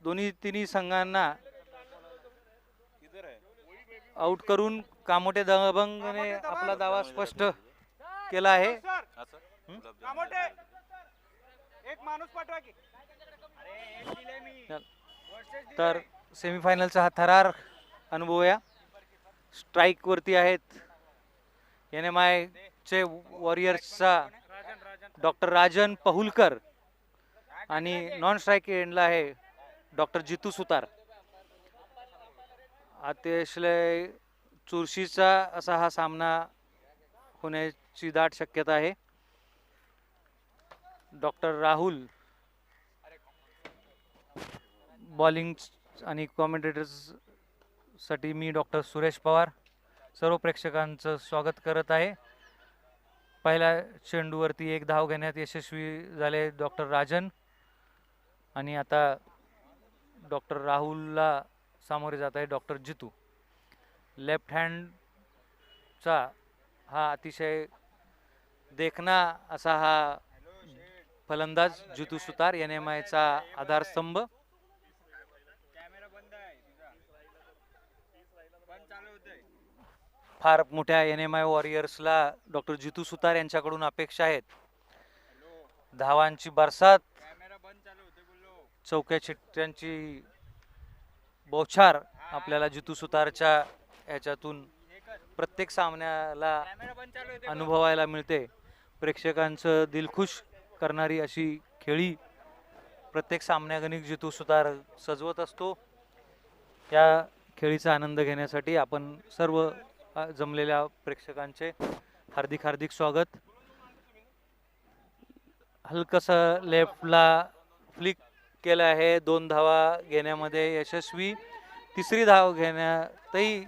दोन्ही तिन्ही संघांना आउट करून कामोठे दबंगने आपला दावा स्पष्ट केला आहे. तर सेमीफायनलचा हा थरार अनुभवूया. स्ट्राईक वरती आहेत NMI चे वॉरियर्सचा डॉक्टर राजन पहुलकर आणि नॉन स्ट्राईक एंडला आहे डॉक्टर जितू सुतार. अतिशय चुरशीचा असा हा सामना होण्याची दाट शक्यता आहे. डॉक्टर राहुल बॉलिंग आणि कॉमेंटेटर्स साठी मी डॉक्टर सुरेश पवार सर्व प्रेक्षकांचं स्वागत करत आहे. पहिल्या चेंडूवरती एक धाव घेण्यात यशस्वी झाले डॉक्टर राजन आणि आता डॉक्टर राहुलला सामोरे जात आहे डॉक्टर जितू. लेफ्ट हँडचा हा अतिशय देखना असा हा फलंदाज जितू सुतार NMI चा आधारस्तंभ. फार मोठ्या NMI वॉरियर्सला डॉक्टर जितू सुतार यांच्याकडून अपेक्षा आहेत. धावांची बरसात, चौक्या चिठ्ठ्यांची बौछार आपल्याला जितू सुतारच्या याच्यातून प्रत्येक सामन्याला अनुभवायला मिळते. प्रेक्षकांचं दिलखुश करणारी अशी खेळी प्रत्येक सामन्यागणिक जितू सुतार सजवत असतो. या खेळीचा आनंद घेण्यासाठी आपण सर्व जमलेल्या प्रेक्षकांचे हार्दिक हार्दिक स्वागत. हलकसं लेफ्टला फ्लिक केलं आहे, 2 धावा घेण्यामध्ये यशस्वी. तिसरी धाव घेण्यातही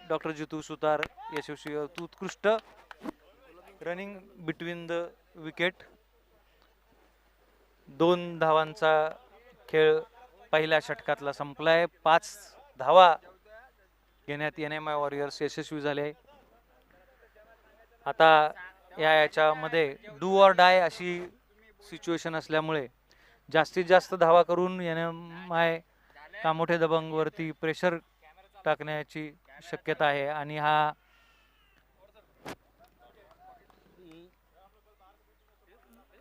डॉक्टर जितू सुतार यशस्वी. उत्कृष्ट रनिंग बिटवीन द विकेट. 2 धावांचा खेळ पहिल्या षटकातला संपलाय. 5 धावा घेण्यात NMI वॉरियर्स यशस्वी झाले. आता याच्यामध्ये डू ऑर डाय अशी सिच्युएशन असल्यामुळे जास्तीत जास्त धावा करून NMI कामोठे दबंग वरती प्रेशर टाकण्याची शक्यता आहे आणि हा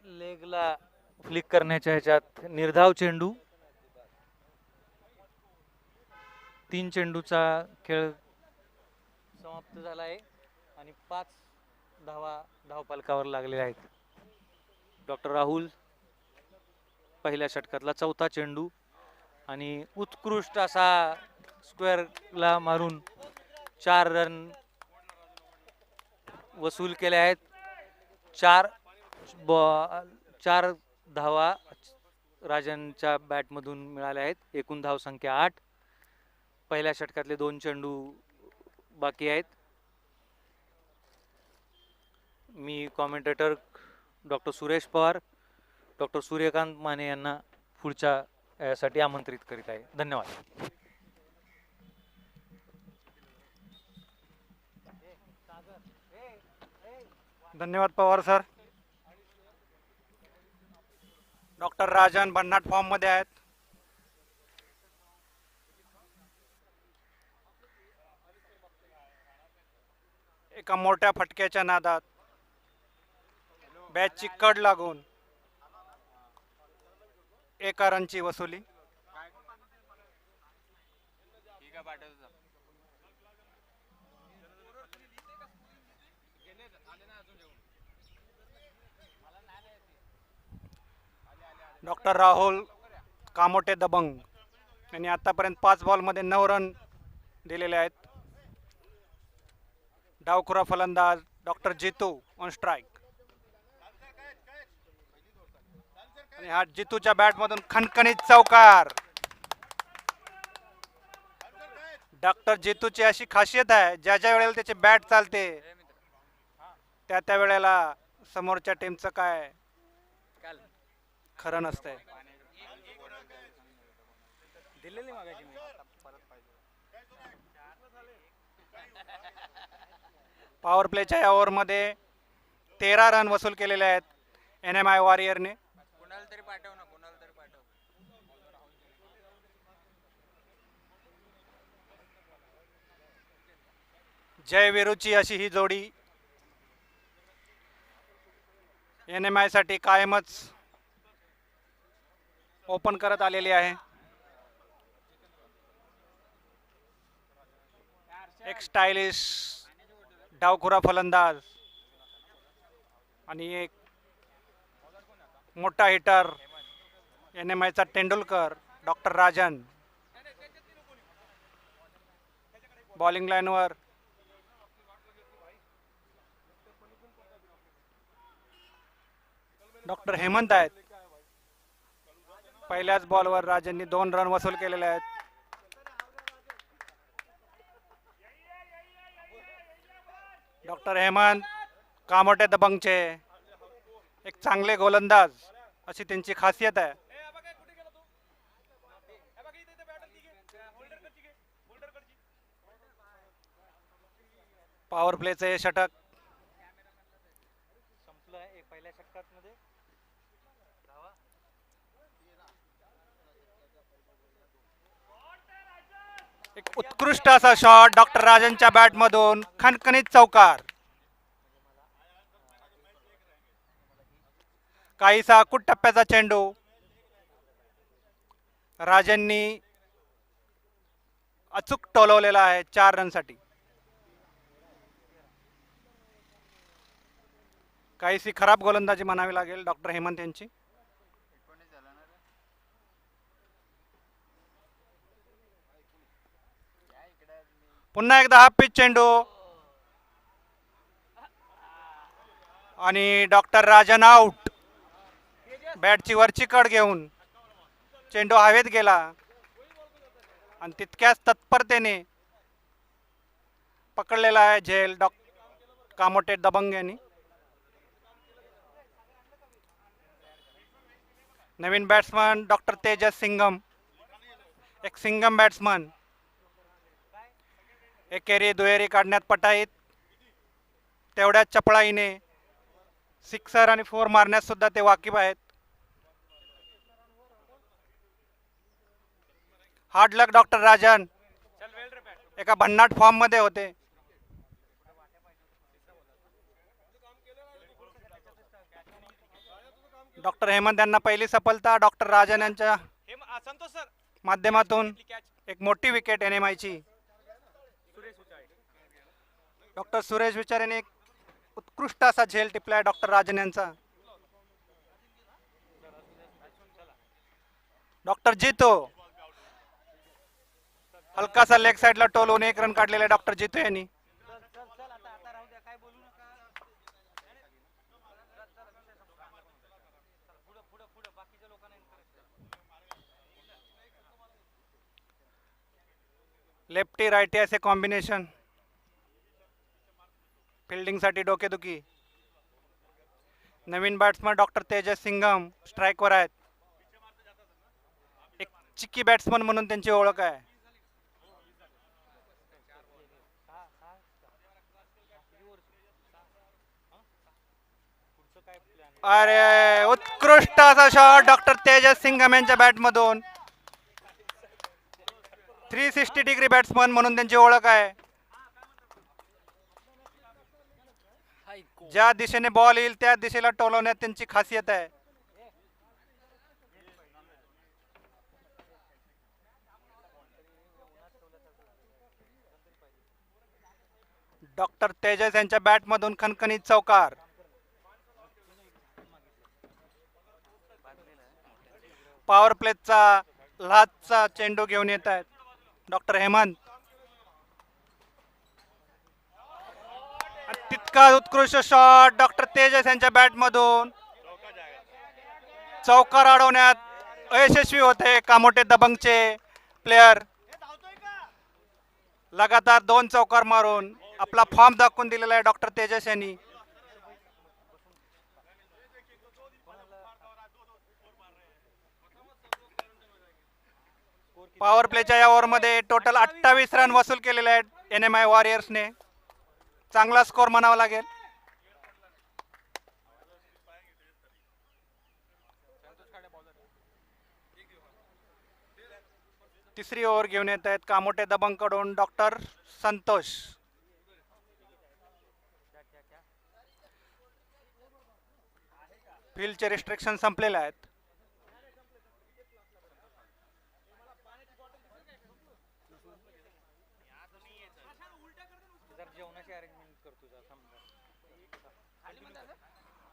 लेगला फ्लिक करण्याच्या ह्याच्यात निर्धाव चेंडू. 3 चेंडूचा खेळ समाप्त झाला आहे आणि 5 धावा धावफलकावर लागलेल्या आहेत. डॉक्टर राहुल पहिल्या षटकातला 4था चेंडू आणि उत्कृष्ट असा स्क्वेअरला मारून 4 रन वसूल केले आहेत. 4 धावा राजनच्या बॅटमधून मिळाल्या आहेत. एकूण धावसंख्या 8. पहिल्या षटकातले 2 चेंडू बाकी आहेत. मी commentator doctor Suresh Pawar, doctor Suryakant Mane यांना पुढच्या यासाठी आमंत्रित करीत आहे. धन्यवाद. धन्यवाद पवार सर. डॉक्टर राजन भन्नाट फॉर्म मध्ये आहेत. एका मोठ्या फटक्याच्या नादात बॅटची कड लागून एका रनची वसुली. डॉक्टर राहुल कामोठे दबंग यांनी आतापर्यंत 5 बॉलमध्ये 9 रन दिलेले आहेत. डावखुरा फलंदाज डॉक्टर जितू ऑन स्ट्राईक आणि हा जितूच्या बॅटमधून खणखणीत चौकार. डॉक्टर जितूची अशी खासियत आहे, ज्या ज्या वेळेला त्याची बॅट चालते त्या त्या वेळेला समोरच्या टीमचं काय खरं नसतंय. पॉवर प्लेच्या या ओव्हरमध्ये 13 रन वसूल केलेले आहेत NMI वॉरियरने. जयवीरूची अशी ही जोडी NMI साठी कायमच ओपन करत आलेली आहे. एक स्टायलिश डावखुरा फलंदाज आणि एक मोठा हिटर NMI चा तेंडुलकर डॉक्टर राजन. बॉलिंग लाईनवर डॉक्टर हेमंत आहेत. पहिल्याच बॉलवर राजांनी 2 रन वसूल केलेले आहेत. डॉक्टर हेमंत कामोठे दबंगचे एक चांगले गोलंदाज अशी त्यांची खासियत आहे. पॉवर प्लेचं हे षटक संपलं आहे पहिल्या षटकात मध्ये धावा. एक उत्कृष्ट असा शॉट डॉक्टर राजनच्या बॅटमधून खणखणीत चौकार. काहीसा कुट टप्प्याचा चेंडू राजांनी अचूक टोलवलेला आहे 4 रनसाठी. काहीशी खराब गोलंदाजी म्हणावी लागेल डॉक्टर हेमंत यांची. पुन्हा एकदा हा पिच चेंडू आणि डॉक्टर राजन आउट. बॅटची वरची कड घेऊन चेंडू हवेत गेला आणि तितक्याच तत्परतेने पकडलेला आहे झेल कामोटे दबंग यांनी. नवीन बॅट्समन डॉक्टर तेजस सिंगम, एक सिंगम बॅट्समन. एकेरी दुहेरी काढण्यात पटाईत, तेवढ्याच चपळाईने सिक्सर आणि 4 मारण्यात सुद्धा ते वाकिफ आहेत. हार्ड लक डॉक्टर राजन एका भन्नाट फॉर्म मध्ये होते. डॉक्टर हेमंत यांना पहिली सफलता डॉक्टर राजन यांच्या माध्यमातून एक मोठी विकेट NMI ची. डॉक्टर सुरेश विचारेने एक उत्कृष्ट असा झेल टिपलाय डॉक्टर राजन यांचा. डॉक्टर जितो हलकासा लेग साइडला टोलून 1 रन काढलेला डॉक्टर जितो यांनी. लेफ्टी रायटी असे कॉम्बिनेशन फिल्डिंग साठी डोकेदुखी. नवीन बॅट्समन डॉक्टर तेजस सिंगम स्ट्राईकवर आहेत. एक चिक्की बॅट्समन म्हणून त्यांची ओळख आहे. अरे उत्कृष्ट असा शॉट डॉक्टर तेजस सिंगम यांच्या बॅटमधून. 360 डिग्री बॅट्समन म्हणून त्यांची ओळख आहे. ज्या दिशेने बॉल येईल त्या दिशेला टोलवण्यात त्यांची खासियत आहे. डॉक्टर तेजस यांच्या बॅटमधून खणखणीत चौकार. पॉवर प्लेचा लाचचा चेंडू घेऊन येत आहेत डॉक्टर हेमंत. तितका उत्कृष्ट शॉट डॉक्टर तेजस यांच्या बॅटमधून चौकार अडवण्यात अयशस्वी होते कामोटे दबंगचे प्लेयर. लगातार 2 चौकार मारून आपला फॉर्म दाखवून दिलेला आहे डॉक्टर तेजस यांनी. पॉवर प्लेच्या या ओव्हरमध्ये टोटल 28 रन वसूल केलेले आहेत NMI वॉरियर्सने. चांगला स्कोर म्हणावा लागेल. तिसरी ओव्हर घेऊन येत आहेत कामोटे दबंग कडून डॉक्टर संतोष. फील्डचे रिस्ट्रिक्शन संपलेले आहेत.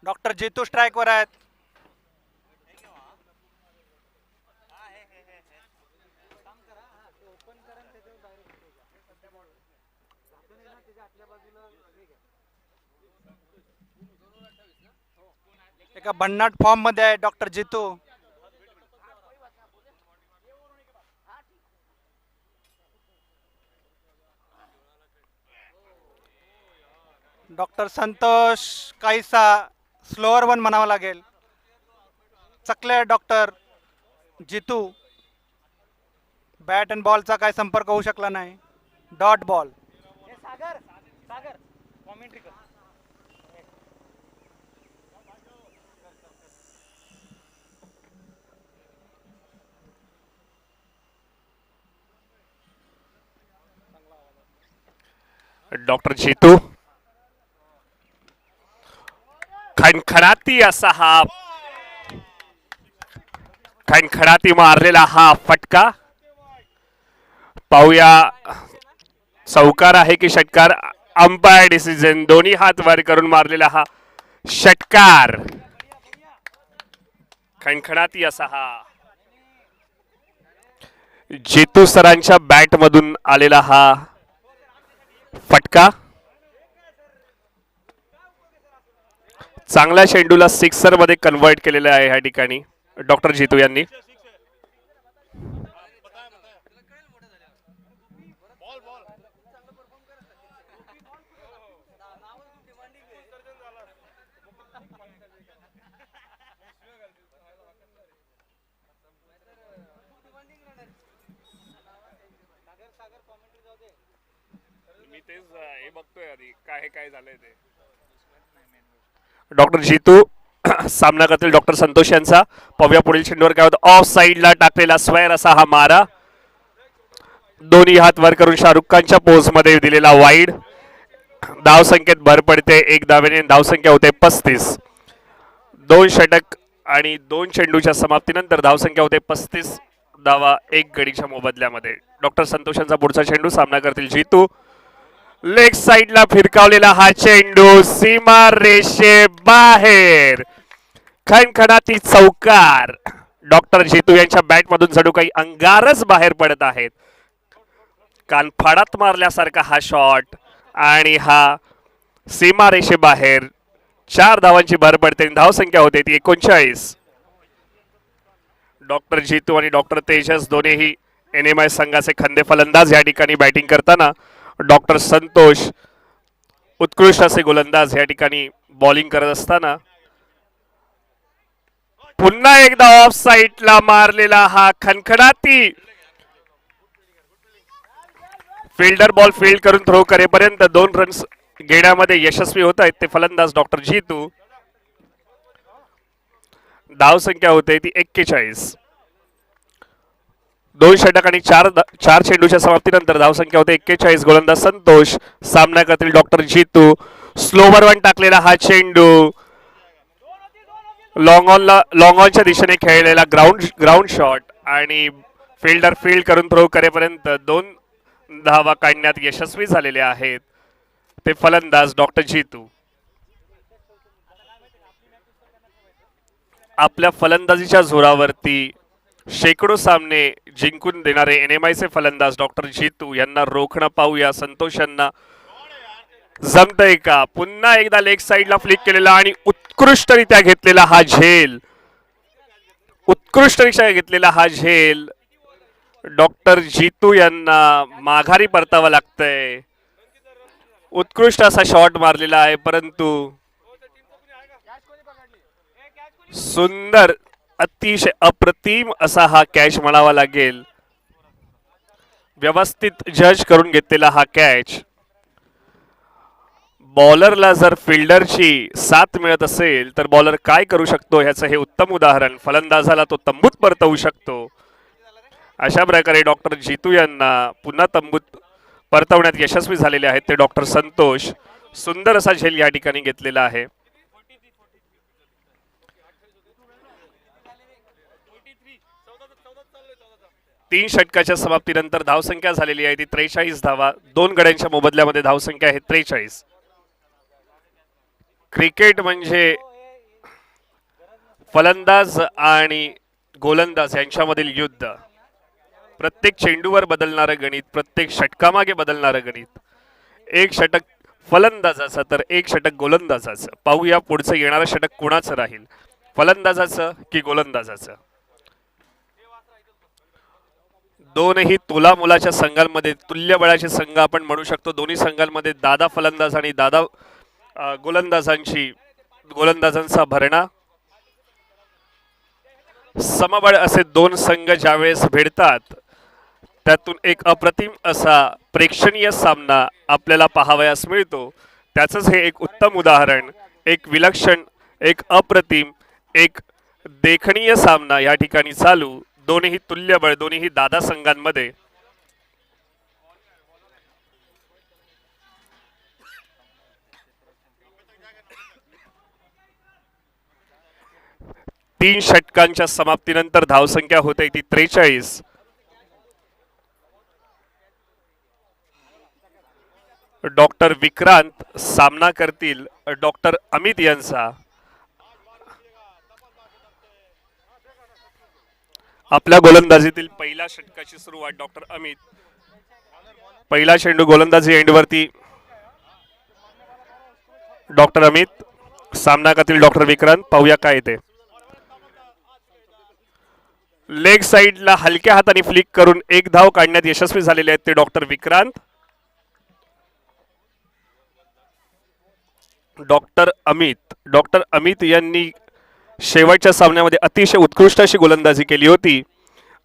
डॉक्टर जितू स्ट्राईकवर आहेत. एका भन्नाट फॉर्म मध्ये आहे डॉक्टर जितू. डॉक्टर संतोष काहीसा स्लोअर वन म्हणावं लागेल. चकले डॉक्टर जितू. बॅट अँड बॉलचा काय संपर्क होऊ शकला नाही. Dot ball. डॉक्टर जितू खणखणाती असा हा खणखणाती मारलेला हा फटका. पाहूया चौकार आहे की षटकार. Umpire decision. दोन्ही हात वर करून मारलेला हा षटकार. खणखणाती असा हा जितू सरांच्या बॅट मधून आलेला हा फटका. चांगल्या चेंडूला सिक्सर मध्ये कन्वर्ट केलेलं आहे या ठिकाणी डॉक्टर जितू यांनी. मी तेच हे बघतोय आधी काय झालंय ते. डॉक्टर जितू सामना करतील डॉक्टर संतोष यांचा. पाहूया पुढील चेंडूवर काय होतं. ऑफ साइडला टाकलेला स्क्वेअर असा हा मारा. दोन्ही हात वर करून शाहरुख खानच्या पोज मध्ये दिलेला वाईड. धाव संख्येत भर पडते. एक धावेने धावसंख्या होते 35. 2 षटक आणि 2 चेंडूच्या समाप्तीनंतर धावसंख्या होते 35 धावा 1 गडीच्या मोबदल्यामध्ये. डॉक्टर संतोष यांचा पुढचा चेंडू. सामना करतील जितू. लेग साइडला फिरकावलेला हा चेंडू सीमा रेषे बाहेर. खणखणाती चौकार. डॉक्टर जितू यांच्या बॅट मधून जणू काही अंगारच बाहेर पडत आहेत. कानफाडात मारल्यासारखा हा शॉट आणि हा सीमा रेषे बाहेर. 4 धावांची भर पडते. धावसंख्या होते ती 39. डॉक्टर जितू आणि डॉक्टर तेजस दोन्हीही NMI संघाचे खंदे फलंदाज या ठिकाणी बॅटिंग करताना डॉक्टर संतोष उत्कृष्ट असे गोलंदाज या ठिकाणी बॉलिंग करत असताना पुन्हा एकदा ऑफ साइडला मारलेला हा खणखणाती फिल्डर बॉल फील्ड करून थ्रो करेपर्यंत 2 रन्स घेण्यामध्ये यशस्वी होत आहेत ते फलंदाज डॉक्टर जितू. धाव संख्या होते ती 41. 2 षटक आणि 4 चेंडूच्या समाप्तीनंतर धावसंख्या होते 41. गोलंदाज संतोष. सामना करतील डॉक्टर जितू. स्लोवर वन टाकलेला हा चेंडू लॉंग ऑनच्या दिशेने खेळलेला ग्राउंड शॉट आणि फिल्डर फील्ड करून थ्रो करेपर्यंत 2 धावा काढण्यात यशस्वी झालेले आहेत ते फलंदाज डॉक्टर जितू. आपल्या फलंदाजीच्या जोरावरती शेकडो सामने जिंकून देणारे NMIचे फलंदाज डॉक्टर जितू यांना रोखणं पाहूया. संतोष यांना जमतंय का. पुन्हा एकदा लेग साइडला फ्लिक केलेला आणि उत्कृष्टरित्या घेतलेला हा झेल. उत्कृष्टरित्या घेतलेला हा झेल डॉक्टर जितू यांना माघारी परतावं लागतंय. उत्कृष्ट असा शॉट मारलेला आहे परंतु सुंदर अतिशय अप्रतिम असा हा कॅच म्हणावा लागेल. व्यवस्थित जज करून घेतलेला हा कॅच. बॉलरला जर फिल्डरची साथ मिळत असेल तर बॉलर काय करू शकतो ह्याचं हे उत्तम उदाहरण. फलंदाजाला तो तंबूत परतवू शकतो. अशा प्रकारे डॉक्टर जितू यांना पुन्हा तंबूत परतवण्यात यशस्वी झालेले आहेत ते डॉक्टर संतोष. सुंदर असा झेल या ठिकाणी घेतलेला आहे. 3 षटकाच्या समाप्तीनंतर धावसंख्या झालेली आहे ती 43 धावा. 2 गड्यांच्या मोबदल्यामध्ये धावसंख्या आहे 43. क्रिकेट म्हणजे फलंदाज आणि गोलंदाज यांच्यामधील युद्ध. प्रत्येक चेंडूवर बदलणारं गणित, प्रत्येक षटकामागे बदलणारं गणित. एक षटक फलंदाजाचं तर एक षटक गोलंदाजाचं. पाहूया पुढचं येणारं षटक कोणाचं राहील, फलंदाजाचं की गोलंदाजाचं. दोनही मुलाच्या संघांमध्ये तुल्य बळाचे संघ आपण म्हणू शकतो. दोन्ही संघांमध्ये दादा फलंदाज आणि दादा गोलंदाजांचा भरणा. समबळ असे दोन संघ ज्यावेळेस भिडतात त्यातून एक अप्रतिम असा प्रेक्षणीय सामना आपल्याला पाहावयास मिळतो. त्याचंच हे एक उत्तम उदाहरण, एक विलक्षण, एक अप्रतिम, एक देखणीय सामना या ठिकाणी चालू. दोन्ही तुल्यबळ, दोन्ही दादा संघांमध्ये. तीन षटकांच्या समाप्तीनंतर धावसंख्या होते ती 43. डॉक्टर विक्रांत सामना करतील डॉक्टर अमित यांचा. आपल्या गोलंदाजीतील पहिल्या षटकाची सुरुवात डॉक्टर अमित. पहिला चेंडू गोलंदाजी एंडवरती डॉक्टर अमित. सामना करतील डॉक्टर विक्रांत. पाहूया काय येते. लेग साइडला हलक्या हाताने फ्लिक करून एक धाव काढण्यात यशस्वी झालेले आहेत ते डॉक्टर विक्रांत. डॉक्टर अमित यांनी शेवटच्या सामन्यामध्ये अतिशय उत्कृष्ट अशी गोलंदाजी केली होती.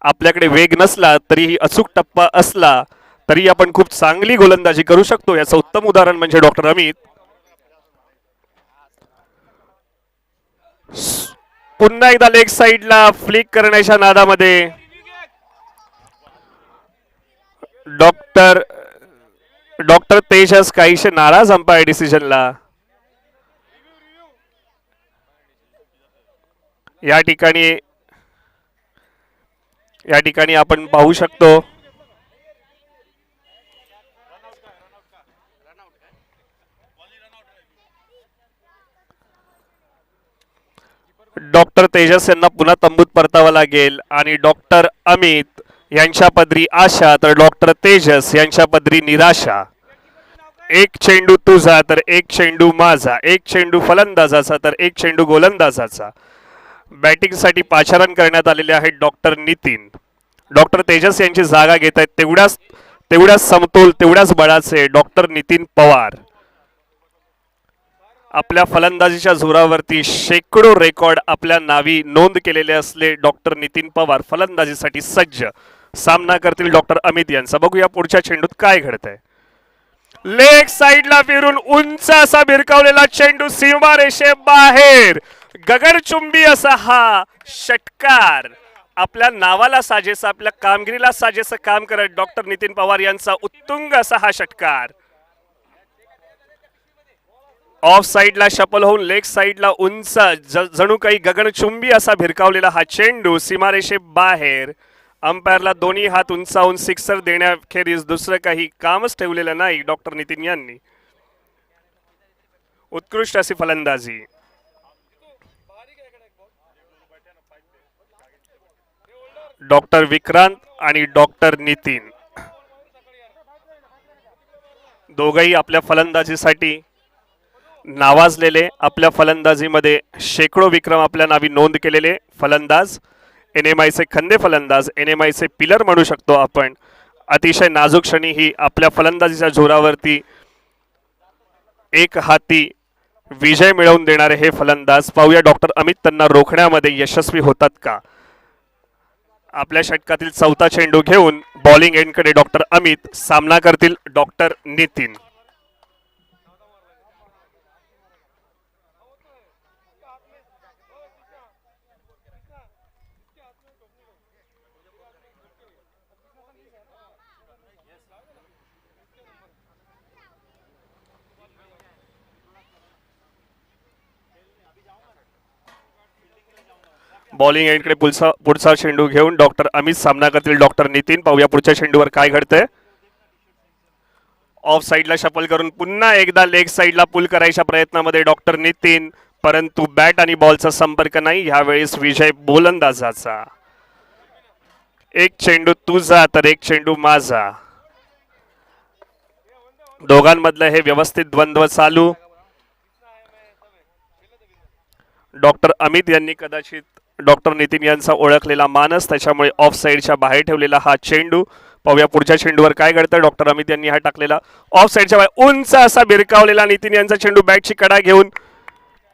आपल्याकडे वेग नसला तरीही अचूक टप्पा असला तरी आपण खूप चांगली गोलंदाजी करू शकतो. याचं उत्तम उदाहरण म्हणजे डॉक्टर अमित. पुन्हा एकदा लेग साइडला फ्लिक करण्याच्या नादामध्ये डॉक्टर तेजस काहीशे नाराज अंपायर डिसिजनला. या ठिकाणी आपण पाहू शकतो डॉक्टर तेजस यांना पुन्हा तंबूत परतावं लागेल आणि डॉक्टर अमित यांच्या पदरी आशा तर डॉक्टर तेजस यांच्या पदरी निराशा. एक चेंडू तुझा तर एक चेंडू माझा, एक चेंडू फलंदाजाचा तर एक चेंडू गोलंदाजाचा. बॅटिंगसाठी पाचारण करण्यात आलेले आहेत डॉक्टर नितीन. डॉक्टर तेजस यांची जागा घेत आहेत तेवढ्याच समतोल, तेवढ्याच बळाचे डॉक्टर नितीन पवार. आपल्या फलंदाजीच्या जोरावरती शेकडो रेकॉर्ड आपल्या नावी नोंद केलेले असले डॉक्टर नितीन पवार फलंदाजीसाठी सज्ज. सामना करतील डॉक्टर अमित यांचा. बघूया पुढच्या चेंडूत काय घडतंय. लेग साइडला फिरून उंच असा भिरकावलेला चेंडू सीमारेषे बाहेर. गगनचुंबी असा हा षटकार. आपल्या नावाला साजेसा, आपल्या कामगिरीला साजेसं काम करत डॉक्टर नितीन पवार यांचा उत्तुंग असा हा षटकार. ऑफ साइडला शपल होऊन लेग साइडला उंच जणू काही गगनचुंबी असा भिरकावलेला हा चेंडू सीमारेषे बाहेर. अंपायरला दोन्ही हात उंचावून सिक्सर देण्याखेरीज दुसरं काही कामच ठेवलेलं नाही डॉक्टर नितीन यांनी. उत्कृष्ट अशी फलंदाजी. डॉक्टर विक्रांत आणि डॉक्टर नितीन दोघंही आपल्या फलंदाजीसाठी नावाजलेले, आपल्या फलंदाजीमध्ये शेकडो विक्रम आपल्या नावी नोंद केलेले फलंदाज. NMIचे खंदे फलंदाज, NMIचे पिलर म्हणू शकतो आपण. अतिशय नाजूक क्षणी ही आपल्या फलंदाजीच्या जोरावरती एक हाती विजय मिळवून देणारे हे फलंदाज. पाहूया डॉक्टर अमित त्यांना रोखण्यामध्ये यशस्वी होतात का. आपल्या षटकातील चौथा चेंडू घेऊन बॉलिंग एंडकडे डॉक्टर अमित. सामना करतील डॉक्टर नितीन. बॉलिंग एंडकडे पुढचा चेंडू घेऊन डॉक्टर अमित सामना करतील डॉक्टर नितीन. पाहूया पुढच्या चेंडूवर काय घडतंय. ऑफ साईडला शफल करून पुन्हा एकदा लेग साईडला पुल करायच्या प्रयत्नामध्ये डॉक्टर नितीन, परंतु बॅट आणि बॉलचा संपर्क नाही. ह्यावेळेस विजय गोलंदाजाचा. एक चेंडू तुझा तर एक चेंडू माझा, दोघांमधलं हे व्यवस्थित द्वंद्व चालू. डॉक्टर अमित यांनी कदाचित डॉक्टर नितीन यांचा ओळखलेला मानस, त्याच्यामुळे ऑफ साईडच्या बाहेर ठेवलेला हा चेंडू. पाहूया पुढच्या चेंडूवर काय घडतं. डॉक्टर अमित यांनी हा टाकलेला ऑफ साईडच्या बाहेर उंच असा भिरकावलेला नितीन यांचा चेंडू बॅटची कडा घेऊन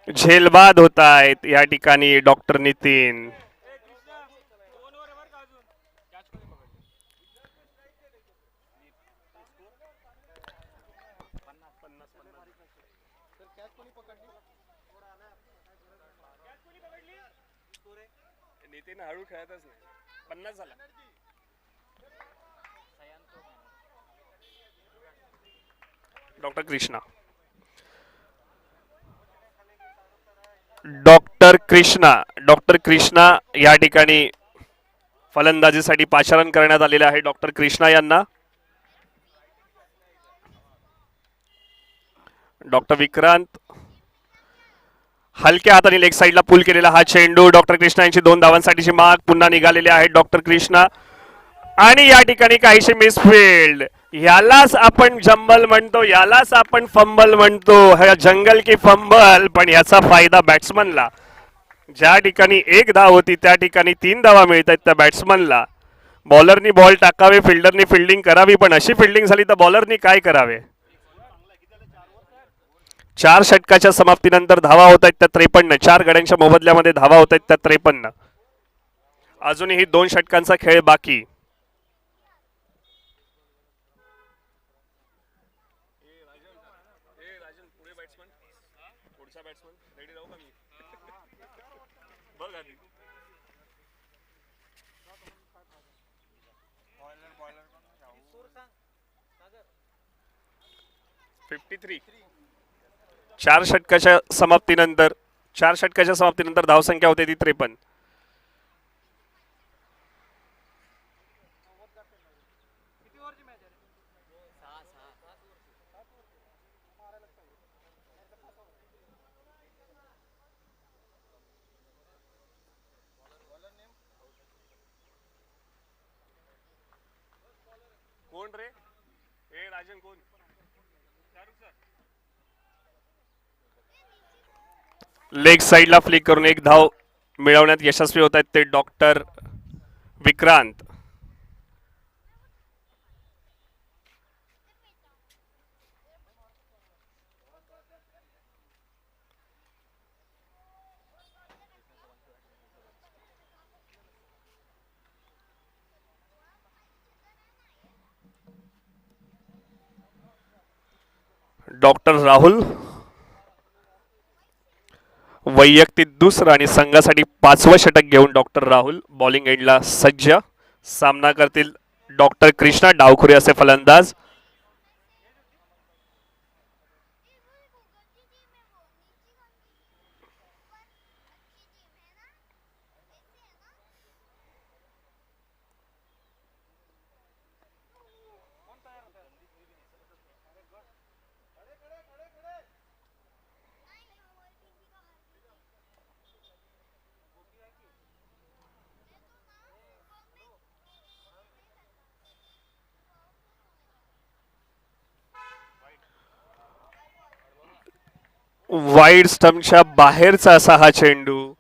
झेलबाद होत आहेत या ठिकाणी डॉक्टर नितीन. नितीन हळू खेळतच नाही. 50 झाला. डॉक्टर कृष्णा. डॉक्टर कृष्णा या ठिकाणी फलंदाजीसाठी पाचारण करण्यात आलेले आहे. डॉक्टर कृष्णा यांना डॉक्टर विक्रांत हलक्या हाताने लेग साईडला पुल केलेला हा चेंडू. डॉक्टर कृष्णा यांची 2 धावांसाठीची माग पुन्हा निघालेली आहे. डॉक्टर कृष्णा आणि या ठिकाणी काहीशी मिसफिल्ड. यालाच आपण जंबल म्हणतो, यालाच आपण फंबल म्हणतो, हा जंगल की फंबल. पण याचा फायदा बॅट्समनला. ज्या ठिकाणी 1 धाव होती त्या ठिकाणी 3 धावा मिळत आहेत त्या बॅट्समनला. बॉलरनी बॉल टाकावे, फिल्डरनी फिल्डिंग करावी, पण अशी फिल्डिंग झाली तर बॉलरनी काय करावे. 4 षटकाच्या समाप्तीनंतर धावा होत आहेत त्या 53. 4 गड्यांच्या मोबदल्यामध्ये धावा होत आहेत त्या 53. अजूनही 2 षटकांचा खेळ बाकी. चार षटकाच्या समाप्तीनंतर धावसंख्या होते ती 53. कोण रे? ए राजन कोण? लेग साईडला फ्लिक करून 1 धाव मिळवण्यात यशस्वी होत आहेत ते डॉक्टर विक्रांत. डॉक्टर राहुल वैयक्तिक दुसरं आणि संघासाठी 5वं षटक घेऊन डॉक्टर राहुल बॉलिंग एंडला सज्ज. सामना करतील डॉक्टर कृष्णा, डावखुरी असे फलंदाज. वाईड स्टंपच्या बाहेरचा असा हा चेंडू.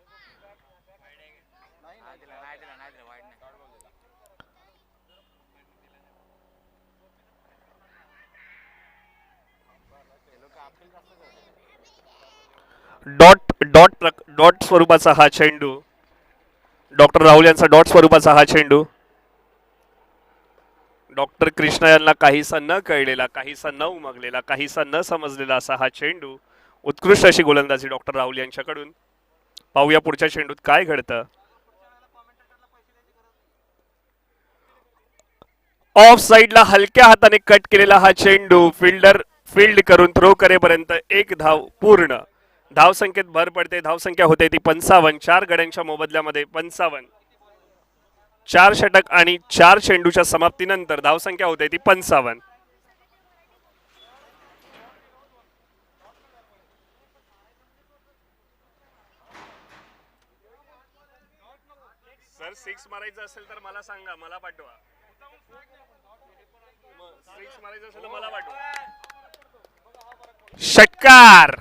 डॉट स्वरूपाचा हा चेंडू. डॉक्टर राहुल यांचा डॉट स्वरूपाचा हा चेंडू. डॉक्टर कृष्णा यांना काहीसा न कळलेला, काहीसा न उमगलेला, काहीसा न समजलेला असा हा चेंडू. उत्कृष्ट अशी गोलंदाजी डॉक्टर राहुल यांच्याकडून. पाहूया पुढच्या चेंडूत काय घडतं. ऑफ साईडला हलक्या हाताने कट केलेला हा चेंडू. फिल्डर फील्ड करून थ्रो करेपर्यंत 1 धाव पूर्ण. धावसंख्येत भर पडते. धावसंख्या होते ती 55. 4 गड्यांच्या मोबदल्यामध्ये 55. 4 षटक आणि 4 चेंडूच्या समाप्तीनंतर धावसंख्या होते ती 55. सर 6 मारायचं असेल तर मला सांगा, मला पाठवा. 6 मारायचं असेल तर मला पाठवा. षटकार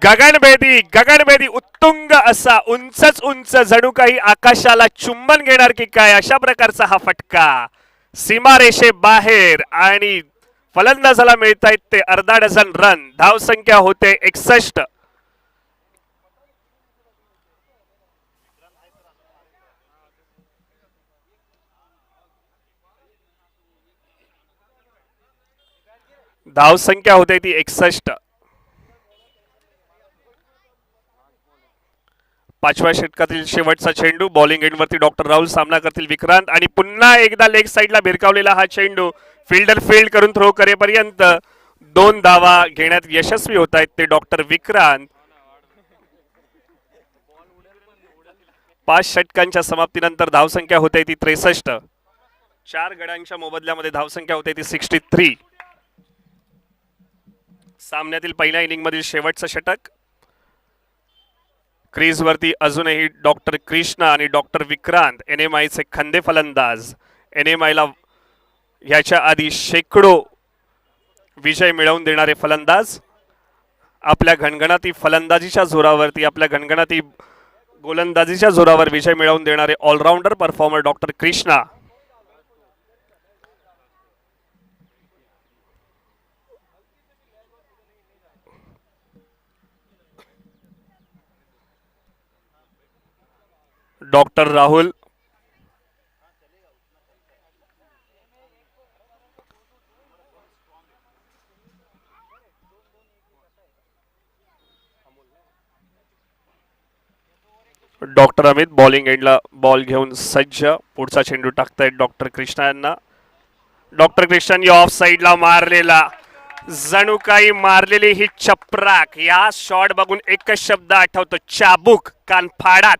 गगनभेदी, गगनभेदी उत्तुंग असा उंचच उंच, जणू काही आकाशाला चुंबन घेणार की काय अशा प्रकारचा हा फटका सीमारेषे बाहेर आणि फलंदाजाला मिळत आहेत ते अर्धा डझन रन. धावसंख्या होते 61. धावसंख्या होते ती 61. 5व्या षटकातील शेवटचा चेंडू. बॉलिंग एंडवरती डॉक्टर राहुल, सामना करतील विक्रांत आणि पुन्हा एकदा लेग साइडला भिरकावलेला हा चेंडू फिल्डर फील्ड करून थ्रो करेपर्यंत 2 धावा घेण्यात यशस्वी होत आहेत ते डॉक्टर विक्रांत. 5 षटकांच्या समाप्तीनंतर धावसंख्या होते ती 63. 4 गड्यांच्या मोबदल्यामध्ये धावसंख्या होते ती 63. सामन्यातील पहिल्या इनिंग मधील शेवटचं षटक. क्रीजवरती अजूनही डॉक्टर कृष्णा आणि डॉक्टर विक्रांत, एनएमआयचे खंदे फलंदाज. एनएमआयला याच्या आधी शेकडो विजय मिळवून देणारे फलंदाज. आपल्या घणघणाती फलंदाजीच्या जोरावरती, आपल्या घणघणाती गोलंदाजीच्या जोरावर विजय मिळवून देणारे all-rounder performer doctor Krishna. Doctor Rahul. Doctor Amit bowling एंडला बॉल घेऊन सज्ज. पुढचा चेंडू टाकतायत डॉक्टर कृष्णा यांना. डॉक्टर कृष्णांनी ऑफ साइडला मारलेला, जणू काही मारलेली ही चपराक. या शॉट बघून एकच शब्द आठवतो, चाबूक, कानफाडात.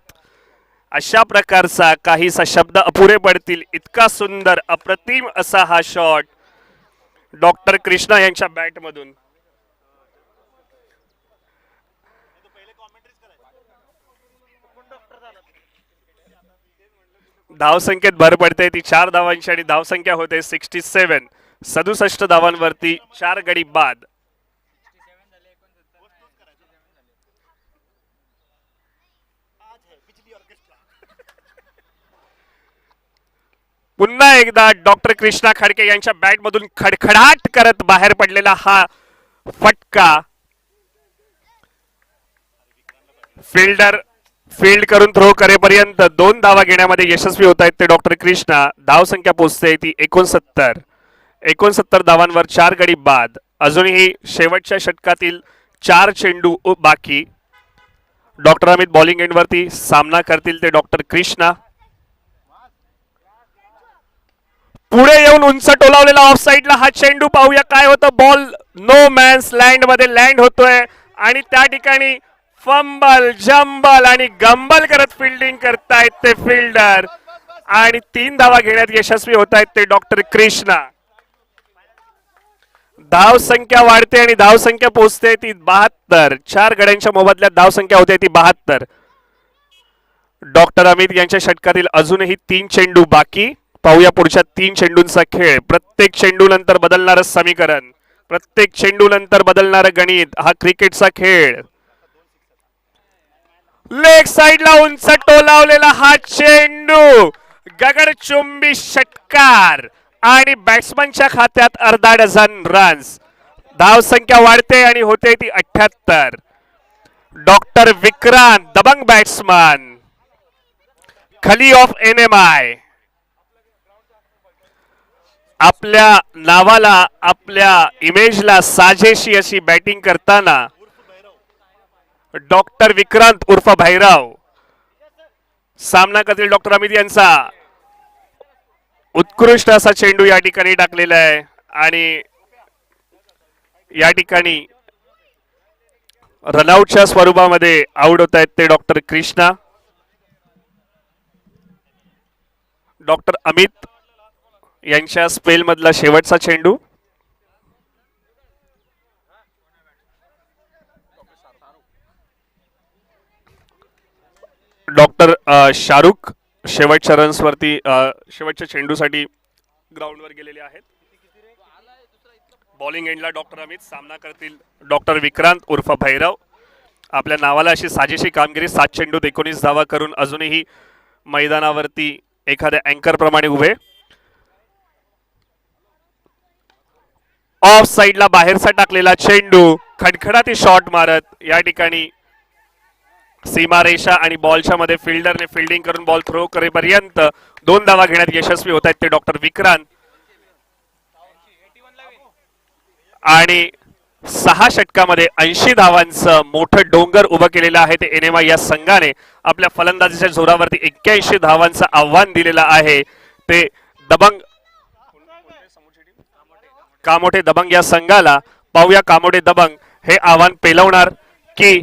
अशा प्रकारचा काहीसा शब्द अपुरे पडतील इतका सुंदर अप्रतिम असा हा शॉट डॉक्टर कृष्णा यांच्या बॅट मधून. धावसंख्येत भर पडते ती 4 धावांची आणि धावसंख्या होते 67. 67 धावांवरती 4 गडी बाद. पुन्हा एकदा डॉक्टर कृष्णा खडके यांच्या बॅट मधून खडखडाट करत बाहेर पडलेला हा फटका फिल्डर फील्ड करून थ्रो करेपर्यंत 2 धावा घेण्यामध्ये यशस्वी होत आहेत ते डॉक्टर कृष्णा. धावसंख्या पोहोचते ती 69. 69 धावांवर 4 गडी बाद. अजूनही शेवटच्या षटकातील 4 चेंडू बाकी. डॉक्टर अमित बॉलिंग एंडवरती, सामना करतील ते डॉक्टर कृष्णा. पुढे येऊन उंच टोलावलेला ऑफ साइडला हा चेंडू पाहूया काय होतं. बॉल नो मॅन्स लँड मध्ये लँड होतोय आणि त्या ठिकाणी फंबल, जंबल आणि गंबल करत फिल्डिंग करतायत ते फिल्डर आणि 3 धावा घेण्यात यशस्वी होत आहेत ते डॉक्टर कृष्णा. धाव संख्या वाढते आणि धाव संख्या पोहोचते ती 72. 4 गड्यांच्या मोबदल्यात धाव संख्या होते ती 72. डॉक्टर अमित यांच्या षटकातील अजूनही 3 चेंडू बाकी. पाहूया पुढच्या 3 चेंडूंचा खेळ. प्रत्येक चेंडू नंतर बदलणारं समीकरण, प्रत्येक चेंडू नंतर बदलणारं गणित. हा क्रिकेटचा खेळ. लेग साइडला उंच टोलावलेला हा चेंडू, गगनचुंबी षटकार आणि बॅट्समनच्या खात्यात अर्धा डझन रन्स. धाव संख्या वाढते आणि होते ती 78. डॉक्टर विक्रांत, दबंग बॅट्समन, खली ऑफ एनएमआय, आपल्या नावाला, आपल्या इमेजला साजेशी अशी बॅटिंग करताना डॉक्टर विक्रांत उर्फ भैरव. सामना करतील डॉक्टर अमित यांचा उत्कृष्ट असा चेंडू या ठिकाणी टाकलेला आहे आणि या ठिकाणी रनआउटच्या स्वरूपामध्ये आउट होत आहेत ते डॉक्टर कृष्णा, डॉक्टर अमित यांच्या स्पेलमधला शेवटचा चेंडू. डॉक्टर शाहरुख शेवटच्या रन्सवरती शेवटच्या चेंडूसाठी ग्राउंडवर गेलेले आहेत. बॉलिंग एंडला डॉक्टर अमित, सामना करतील डॉक्टर विक्रांत उर्फ भैरव. आपल्या नावाला अशी साजेशी कामगिरी, 7 चेंडूत 19 धावा करून अजूनही मैदानावरती एखाद्या अँकर प्रमाणे उभे. ऑफ साइडला बाहेरचा टाकलेला चेंडू, खडखडाती शॉट मारत या ठिकाणी सीमारेषा आणि बॉलच्या मध्ये फिल्डरने फिल्डिंग करून बॉल थ्रो करेपर्यंत 2 धावा घेण्यात यशस्वी होत आहेत ते डॉक्टर विक्रांत. आणि 6 षटकामध्ये 80 धावांचं मोठं डोंगर उभं केलेलं आहे ते NMI या संघाने. आपल्या फलंदाजीच्या जोरावरती 81 धावांचं आव्हान दिलेलं आहे ते दबंग कामोठे दबंग या संघाला. पाहूया कामोठे दबंग हे आव्हान पेलवणार की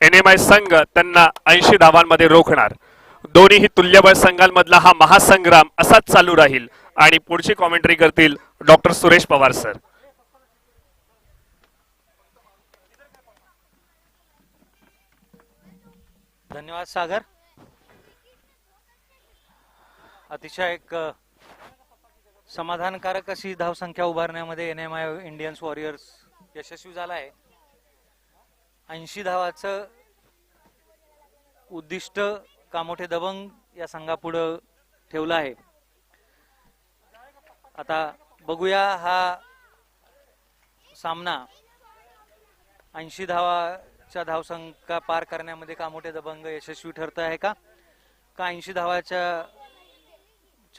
NMI संघ त्यांना 80 धावांमध्ये रोखणार. दोन्हीही तुल्यबळ संघांमधला हा महासंग्राम असाच चालू राहील. आणि पुढची कॉमेंट्री करतील डॉक्टर सुरेश पवार सर. धन्यवाद सागर. अतिशय एक समाधानकारक अशी धावसंख्या उभारण्यामध्ये NMI इंडियन्स वॉरियर्स यशस्वी झाला आहे. 80 धावाचं उद्दिष्ट कामोठे दबंग या संघापुढं ठेवलं आहे. आता बघूया हा सामना 80 धावाच्या धावसंख्या पार करण्यामध्ये कामोठे दबंग यशस्वी ठरत आहे का 80 धावाच्या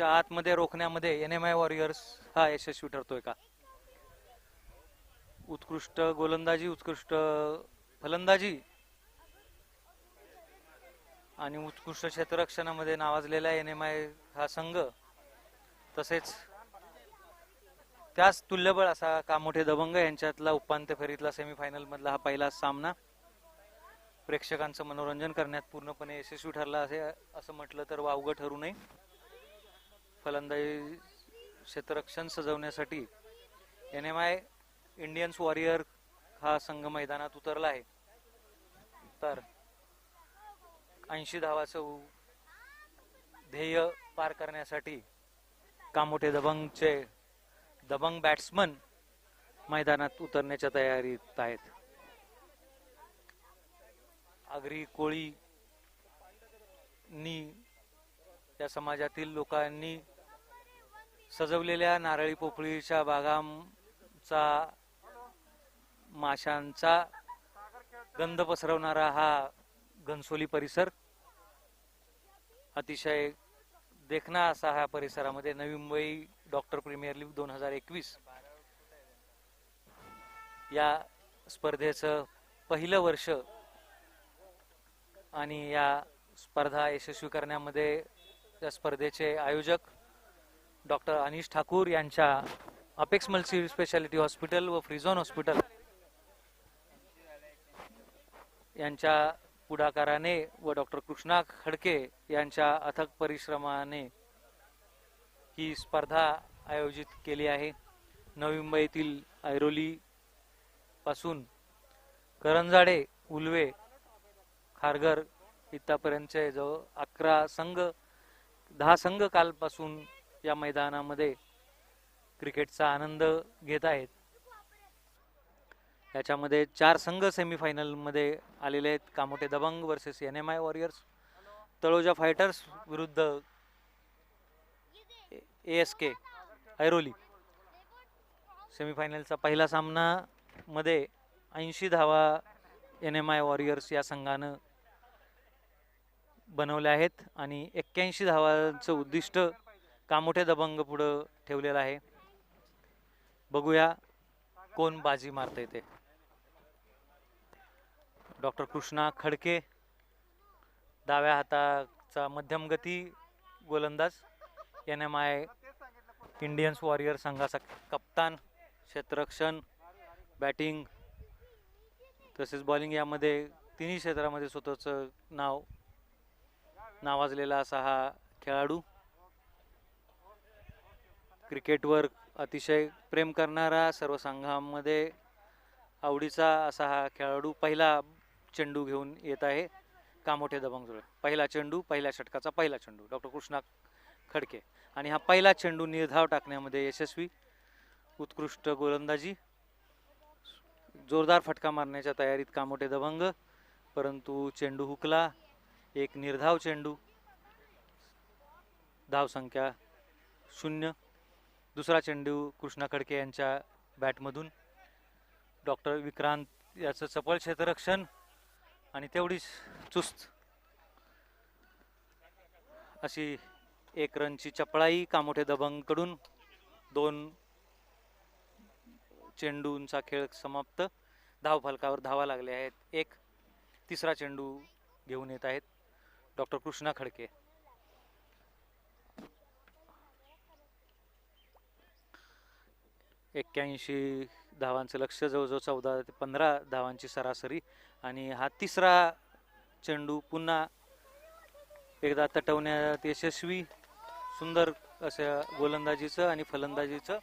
आतमध्ये रोखण्यामध्ये NMI वॉरियर्स हा यशस्वी ठरतोय का. उत्कृष्ट गोलंदाजी, उत्कृष्ट फलंदाजी आणि उत्कृष्ट क्षेत्ररक्षणामध्ये नावाजलेला NMI हा संघ, तसेच त्याच तुल्यबळ असा कामोठे दबंग यांच्यातला उपांत्य फेरीतला सेमीफायनल मधला हा पहिला सामना प्रेक्षकांचं मनोरंजन करण्यात पूर्णपणे यशस्वी ठरला असं म्हटलं तर वावगं ठरू नये. फलंदाजी क्षेत्ररक्षण सजवण्यासाठी NMI इंडियन्स वॉरियर हा संघ मैदानात उतरला आहे. तर 80 धावाचं ध्येय पार करण्यासाठी कामोठे दबंगचे दबंग बॅट्समन मैदानात उतरण्याच्या तयारीत आहेत. आगरी कोळीनी या समाजातील लोकांनी सजवलेल्या नारळी पोफळीच्या बागांचा माशांचा गंध पसरवणारा हा घनसोली परिसर, अतिशय देखणा असा हा परिसरामध्ये Navi Mumbai doctor premier league 2021 या स्पर्धेचं पहिलं वर्ष आणि या स्पर्धा यशस्वी करण्यामध्ये या स्पर्धेचे आयोजक डॉक्टर अनिश ठाकूर यांच्या अपेक्स मल्टी स्पेशालिटी हॉस्पिटल व फ्रीझोन हॉस्पिटल यांच्या पुढाकाराने व डॉक्टर कृष्णा खडके यांच्या अथक परिश्रमाने ही स्पर्धा आयोजित केली आहे. नवी मुंबईतील ऐरोली पासून करंजाडे, उल्वे, खारघर इथपर्यंतचे जवळ 11 संघ 10 संघ कालपासून या मैदानामध्ये क्रिकेटचा आनंद घेत आहेत. याच्यामध्ये 4 संघ सेमीफायनल मध्ये आलेले आहेत. Kamothe Dabang versus NMI warriors, Taloja fighters विरुद्ध ASK ऐरोली. सेमीफायनलचा पहिला सामना मध्ये 80 धावा NMI वॉरियर्स या संघानं बनवले आहेत आणि 81 धावांचं उद्दिष्ट कामोठे दबंग पुढे ठेवलेलं आहे. बघूया कोण बाजी मारते ते. डॉक्टर कृष्णा खडके डाव्या हाताचा मध्यम गती गोलंदाज, NMI इंडियन्स वॉरियर संघाचा कप्तान, क्षेत्ररक्षण, बॅटिंग तसेच बॉलिंग यामध्ये तिन्ही क्षेत्रामध्ये स्वतःचं नावाजलेला असा हा खेळाडू. क्रिकेटवर अतिशय प्रेम करणारा, सर्व संघामध्ये आवडीचा असा हा खेळाडू पहिला चेंडू घेऊन येत आहे कामोठे दबंगजवळ. पहिला चेंडू, पहिल्या षटकाचा पहिला चेंडू, डॉक्टर कृष्णा खडके. आणि हा पहिला चेंडू निर्धाव टाकण्यामध्ये यशस्वी. उत्कृष्ट गोलंदाजी, जोरदार फटका मारण्याच्या तयारीत कामोठे दबंग, परंतु चेंडू हुकला. एक निर्धाव चेंडू, धावसंख्या 0. दुसरा चेंडू कृष्णा खडके यांच्या बॅटमधून. डॉक्टर विक्रांत याचं चपळ क्षेत्ररक्षण आणि तेवढीच चुस्त अशी 1 रनची चपळाई कामोठे दबंगकडून. 2 चेंडूंचा खेळ समाप्त. धावफलकावर धावा लागले आहेत 1. तिसरा चेंडू घेऊन येत आहेत डॉक्टर कृष्णा खडके. एक्क्याऐंशी धावांचं लक्ष, जवळजवळ 14 ते 15 धावांची सरासरी. आणि हा तिसरा चेंडू पुन्हा एकदा तटवण्यात यशस्वी. सुंदर असं गोलंदाजीचं आणि फलंदाजीचं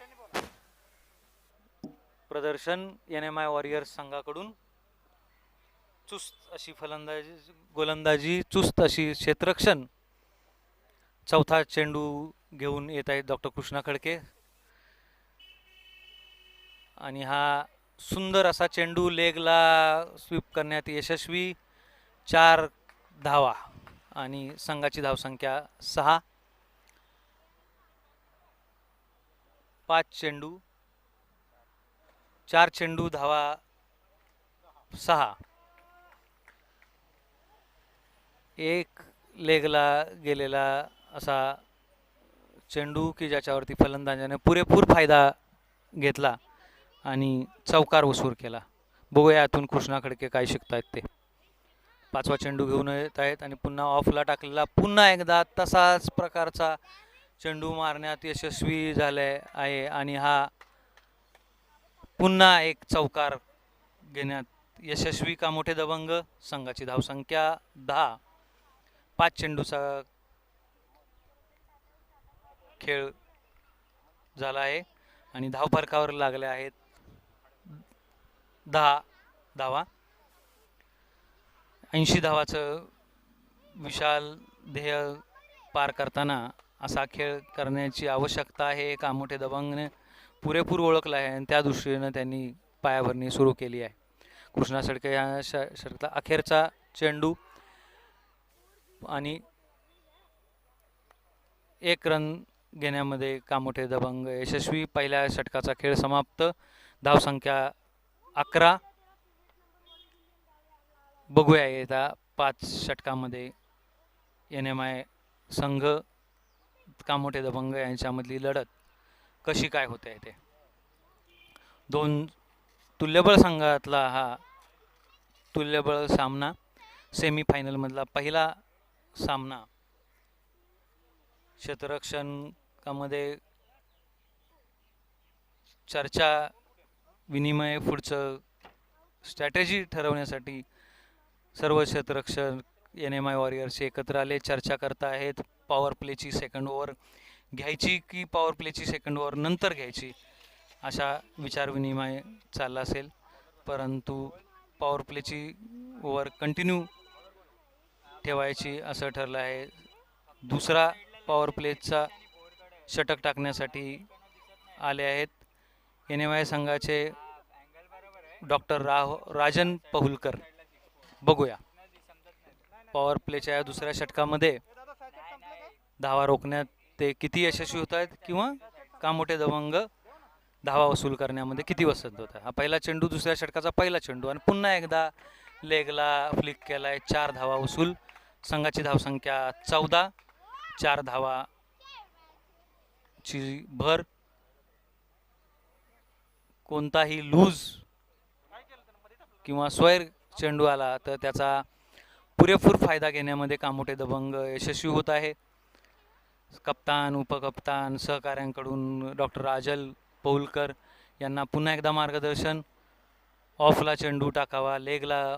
प्रदर्शन NMI वॉरियर्स संघाकडून. चुस्त अशी गोलंदाजी, चुस्त अशी क्षेत्ररक्षण. चौथा चेंडू घेऊन येत आहेत डॉक्टर कृष्णा खडके. आणि हा सुंदर असा चेंडू लेगला स्वीप करण्यात यशस्वी. 4 धावा आणि संघाची धावसंख्या 6. 5 चेंडू, 4 चेंडू, धावा 6. एक लेगला गेलेला असा चेंडू की ज्याच्यावरती फलंदाजाने पुरेपूर फायदा घेतला आणि चौकार वसूल केला. बघूया यातून कृष्णा खडके काय शिकतायत ते. 5वा चेंडू घेऊन येत आहेत आणि पुन्हा ऑफला टाकलेला, पुन्हा एकदा तसाच प्रकारचा चेंडू मारण्यात यशस्वी झाले आहे. आणि हा पुन्हा एक चौकार घेण्यात यशस्वी कामोठे दबंग. संघाची धावसंख्या 10. 5 चेंडूचा खेळ झाला आहे आणि धावफलकावर लागले आहेत 10 धावा. 80 धावाचं विशाल ध्येय पार करताना असा खेळ करण्याची आवश्यकता आहे. कामोठे दबंगने पुरेपूर ओळखला आहे आणि त्या दृष्टीने त्यांनी पायाभरणी सुरू केली आहे. कृष्णा खडके या षटकाचा अखेरचा चेंडू आणि 1 रन घेण्यामध्ये कामोठे दबंग यशस्वी. पहिल्या षटकाचा खेळ समाप्त. धावसंख्या 11. बघूया येत्या 5 षटकामध्ये NMI संघ कामोठे दबंग यांच्यामधली लढत कशी काय होते ते. 2 तुल्यबळ संघातला हा तुल्यबळ सामना, सेमीफायनलमधला पहिला सामना. क्षेत्ररक्षणामध्ये चर्चा विनिमय, पुढचं स्ट्रॅटेजी ठरवण्यासाठी सर्व क्षेत्ररक्षक NMI वॉरियर्स एकत्र आले, चर्चा करत आहेत. पॉवर प्लेची सेकंड ओव्हर घ्यायची की पॉवर प्लेची सेकंड ओव्हर नंतर घ्यायची, अशा विचारविनिमय चालला असेल. परंतु पॉवर प्लेची ओव्हर कंटिन्यू ठेवायची असं ठरलं आहे. दुसरा पॉवर प्लेचा षटक टाकण्यासाठी आले आहेत NMI संघाचे डॉक्टर राजन पहुलकर. बघूया पॉवर प्लेच्या या दुसऱ्या षटकामध्ये धावा रोखण्यात ते किती यशस्वी होत आहेत किंवा कामोठे दबंग धावा वसूल करण्यामध्ये किती वसंत होत आहे. हा पहिला चेंडू, दुसऱ्या षटकाचा पहिला चेंडू आणि पुन्हा एकदा लेगला फ्लिक केलाय. 4 धावा वसूल. संघाची धावसंख्या 14. 4 धावाची भर. कोणताही लूज किंवा स्वैर चेंडू आला तर त्याचा पुरेपूर फायदा घेण्यामध्ये कामोठे दबंग यशस्वी होत आहे. कप्तान, उपकप्तान, सहकाऱ्यांकडून डॉक्टर राजल पौलकर यांना पुन्हा एकदा मार्गदर्शन ऑफला चेंडू टाकावा, लेगला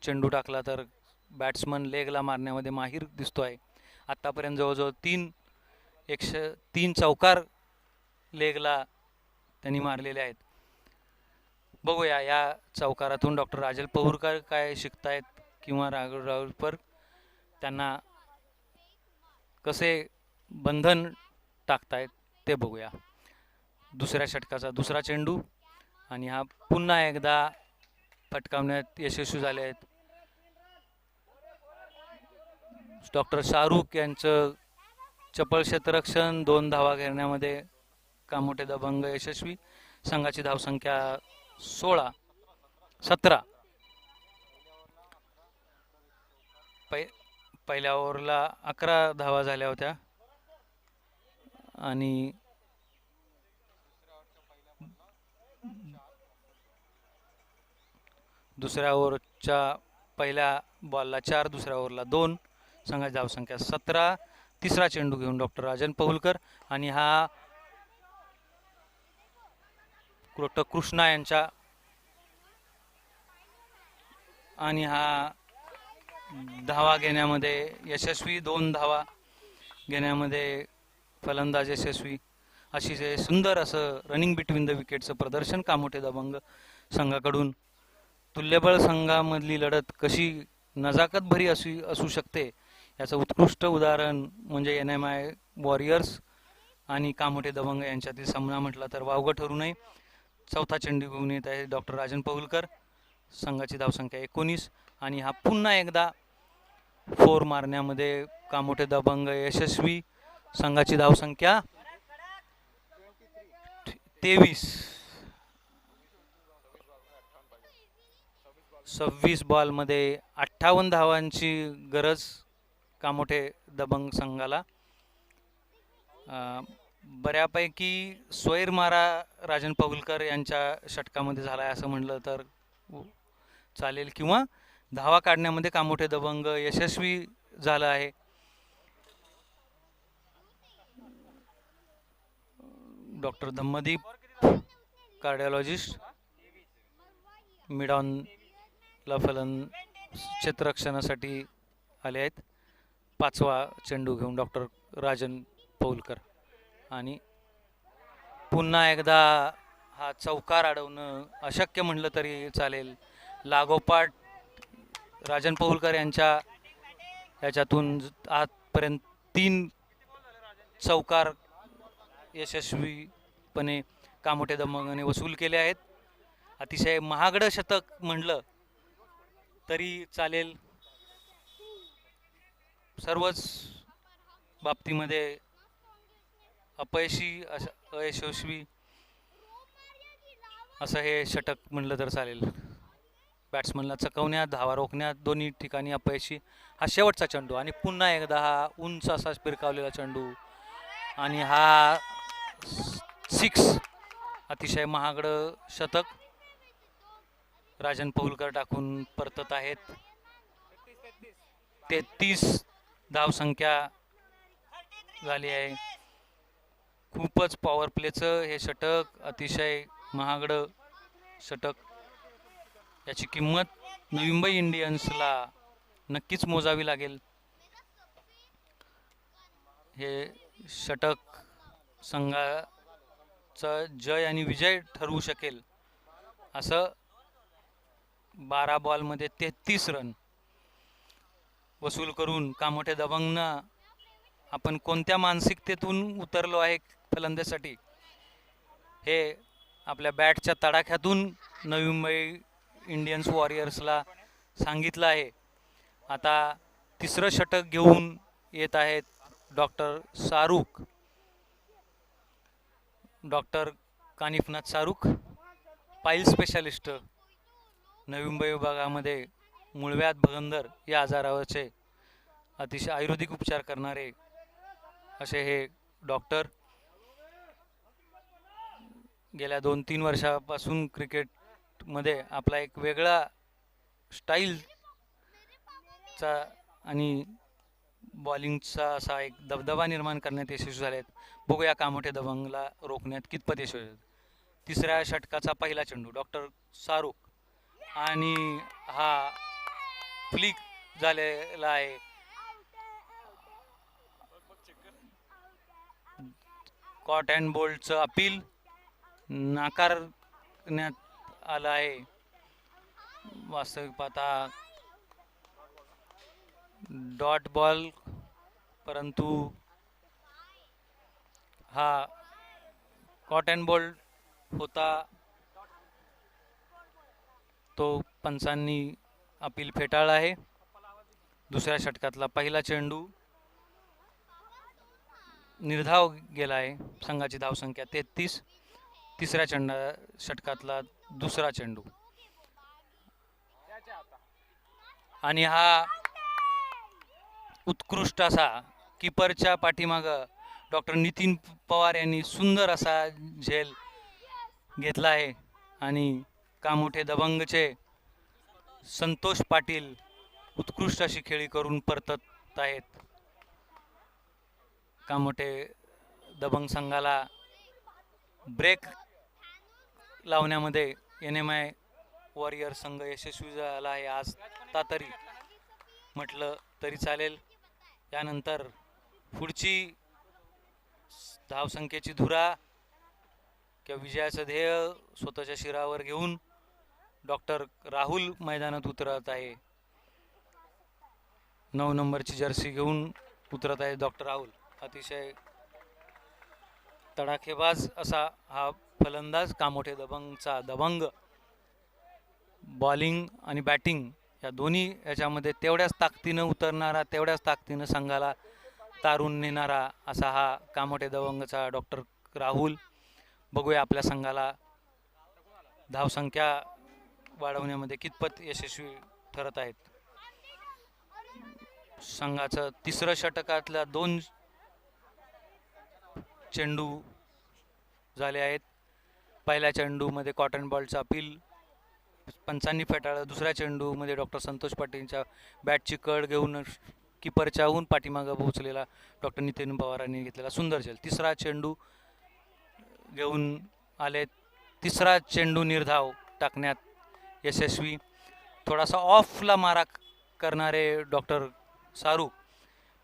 चेंडू टाकला तर बॅट्समन लेगला मारण्यामध्ये माहीर दिसतो आहे. आत्तापर्यंत जवळजवळ 3 चौकार लेगला त्यांनी मारलेले आहेत. बघूया या चौकारातून डॉक्टर राजल पहुरकर काय शिकतायत किंवा राहुलकर त्यांना कसे बंधन टाकतायत ते बघूया. दुसऱ्या षटकाचा दुसरा चेंडू आणि हा पुन्हा एकदा फटकावण्यात यशस्वी झाले आहेत. डॉक्टर शाहरुख यांचं चपळ क्षेत्ररक्षण, 2 धावा घेण्यामध्ये कामोठे दबंग यशस्वी. संघाची धावसंख्या 17. पहिल्या ओव्हरला 11 धावा झाल्या होत्या आणि दुसऱ्या ओव्हरच्या पहिल्या बॉलला 4, दुसऱ्या ओव्हरला 2. संघाची धावसंख्या 17. तिसरा चेंडू घेऊन डॉक्टर राजन पहुलकर आणि हा डॉक्टर कृष्णा यांच्या आणि हा धावा घेण्यामध्ये यशस्वी, 2 धावा घेण्यामध्ये फलंदाज यशस्वी. अतिशय सुंदर असं रनिंग बिटवीन द विकेटचं प्रदर्शन कामोठे दबंग संघाकडून. तुल्यबळ संघामधली लढत कशी नजाकत भरी असू शकते याचं उत्कृष्ट उदाहरण म्हणजे NMI वॉरियर्स आणि कामोठे दबंग यांच्यातील सामना म्हटला तर वावगं ठरू नये. चौथा चेंडू घेऊन येत आहे डॉक्टर राजन पहुलकर. संघाची धावसंख्या 19 आणि हा पुन्हा एकदा 4 मारण्यामध्ये कामोठे दबंग यशस्वी. संघाची धावसंख्या 23. 26 बॉलमध्ये 58 धावांची गरज कामोठे दबंग संघाला. बऱ्यापैकी स्वैर मारा राजन पहुलकर यांच्या षटकामध्ये झाला आहे असं म्हणलं तर चालेल, किंवा धावा काढण्यामध्ये कामोठे दबंग यशस्वी झाला आहे. डॉक्टर धम्मदीप कार्डिओलॉजिस्ट मिडॉनला क्षेत्ररक्षणासाठी आले आहेत. 5वा चेंडू घेऊन डॉक्टर राजन पहुलकर आणि पुन्हा एकदा हा चौकार अडवणं अशक्य म्हटलं तरी चालेल. लागोपाठ राजन पहुलकर यांच्या याच्यातून आजपर्यंत 3 चौकार यशस्वीपणे कामोठे दबंगाने वसूल केले आहेत. अतिशय महागडं शतक म्हटलं तरी चालेल. सर्वच बाबतीमध्ये अयशस्वी असं हे षटक म्हटलं तर चालेल. बॅट्समनला चकवण्यात, धावा रोखण्यात दोन्ही ठिकाणी अपयशी. हा शेवटचा चेंडू आणि पुन्हा एकदा हा उंच असा फिरकावलेला चेंडू आणि हा 6. अतिशय महागडं शतक राजन पहुलकर टाकून परतत आहेत. 33 धावसंख्या झाली आहे. खूपच पॉवर प्लेचं हे षटक, अतिशय महागडं षटक. याची किंमत नवी मुंबई इंडियन्सला नक्कीच मोजावी लागेल. हे षटक संघाचा जय आणि विजय ठरवू शकेल असं. 12 बॉलमध्ये 33 रन वसूल करून कामोठे दबंगना आपण कोणत्या मानसिकतेतून उतरलो आहे फलंदाजीसाठी हे आपल्या बॅटच्या तडाख्यातून नवी मुंबई इंडियन्स वॉरियर्सला सांगितलं आहे. आता तिसरं षटक घेऊन येत आहेत डॉक्टर शाहरुख, डॉक्टर कानिफनाथ शाहरुख, पाईल स्पेशालिस्ट, नवी मुंबई विभागामध्ये मुळव्याध भगंदर या आजारावरचे अतिशय आयुर्वेदिक उपचार करणारे असे हे डॉक्टर. गेल्या 2-3 वर्षापासून क्रिकेटमध्ये आपला एक वेगळा स्टाईलचा आणि बॉलिंगचा असा एक दबदबा निर्माण करण्यात यशस्वी झाले आहेत. बघूया कामोठे दबंगला रोखण्यात कितपत यशस्वी. तिसऱ्या षटकाचा पहिला चेंडू डॉक्टर शाहरुख आणि हा फ्लिक झालेला आहे. कॉट अँड बोल्टचं अपील नाकारण्यात आलं आहे. वास्तविक पाहता डॉट बॉल, परंतु हा कॉट अँड बोल्ट होता, तो पंचांनी अपील फेटाळला आहे. दुसऱ्या षटकातला पहिला चेंडू निर्धाव गेला आहे. संघाची धावसंख्या 33. तिसऱ्या षटकातला दुसरा चेंडू आणि हा उत्कृष्ट असा कीपरच्या पाठीमाग डॉक्टर नितीन पवार यांनी सुंदर असा झेल घेतला आहे आणि कामोठे दबंगचे संतोष पाटील उत्कृष्ट अशी खेळी करून परतत आहेत. कामोठे दबंग संघाला ब्रेक लावण्यामध्ये NMI वॉरियर संघ यशस्वी झाला आहे. आज तरी म्हटलं तरी चालेल. यानंतर पुढची धावसंख्येची धुरा किंवा विजयाचं ध्येय स्वतःच्या शिरावर घेऊन डॉक्टर राहुल मैदानात उतरत आहे. 9 नंबरची जर्सी घेऊन उतरत आहे डॉक्टर राहुल. अतिशय तडाखेबाज असा हा फलंदाज कामोठे दबंगचा दबंग. बॉलिंग आणि बॅटिंग या दोन्ही याच्यामध्ये तेवढ्याच ताकदीनं उतरणारा, तेवढ्याच ताकदीनं संघाला तारून नेणारा असा हा कामोठे दबंगचा डॉक्टर राहुल. बघूया आपल्या संघाला धावसंख्या वाढवण्यामध्ये कितपत यशस्वी ठरत आहेत. संघाचं तिसरं षटकातल्या 2 चेंडू झाले आहेत. पहिल्या चेंडूमध्ये कॉटन बॉलचा अपील पंचांनी फेटाळलं. दुसऱ्या चेंडूमध्ये डॉक्टर संतोष पाटीलच्या बॅटची कड घेऊन किपरच्याहून पाठीमागं पोहोचलेला डॉक्टर नितीन पवारांनी घेतलेला सुंदर झेल. तिसरा चेंडू घेऊन आले. तिसरा चेंडू निर्धाव टाकण्यात यशस्वी. थोडासा ऑफला मारा करणारे डॉक्टर शाहरुख.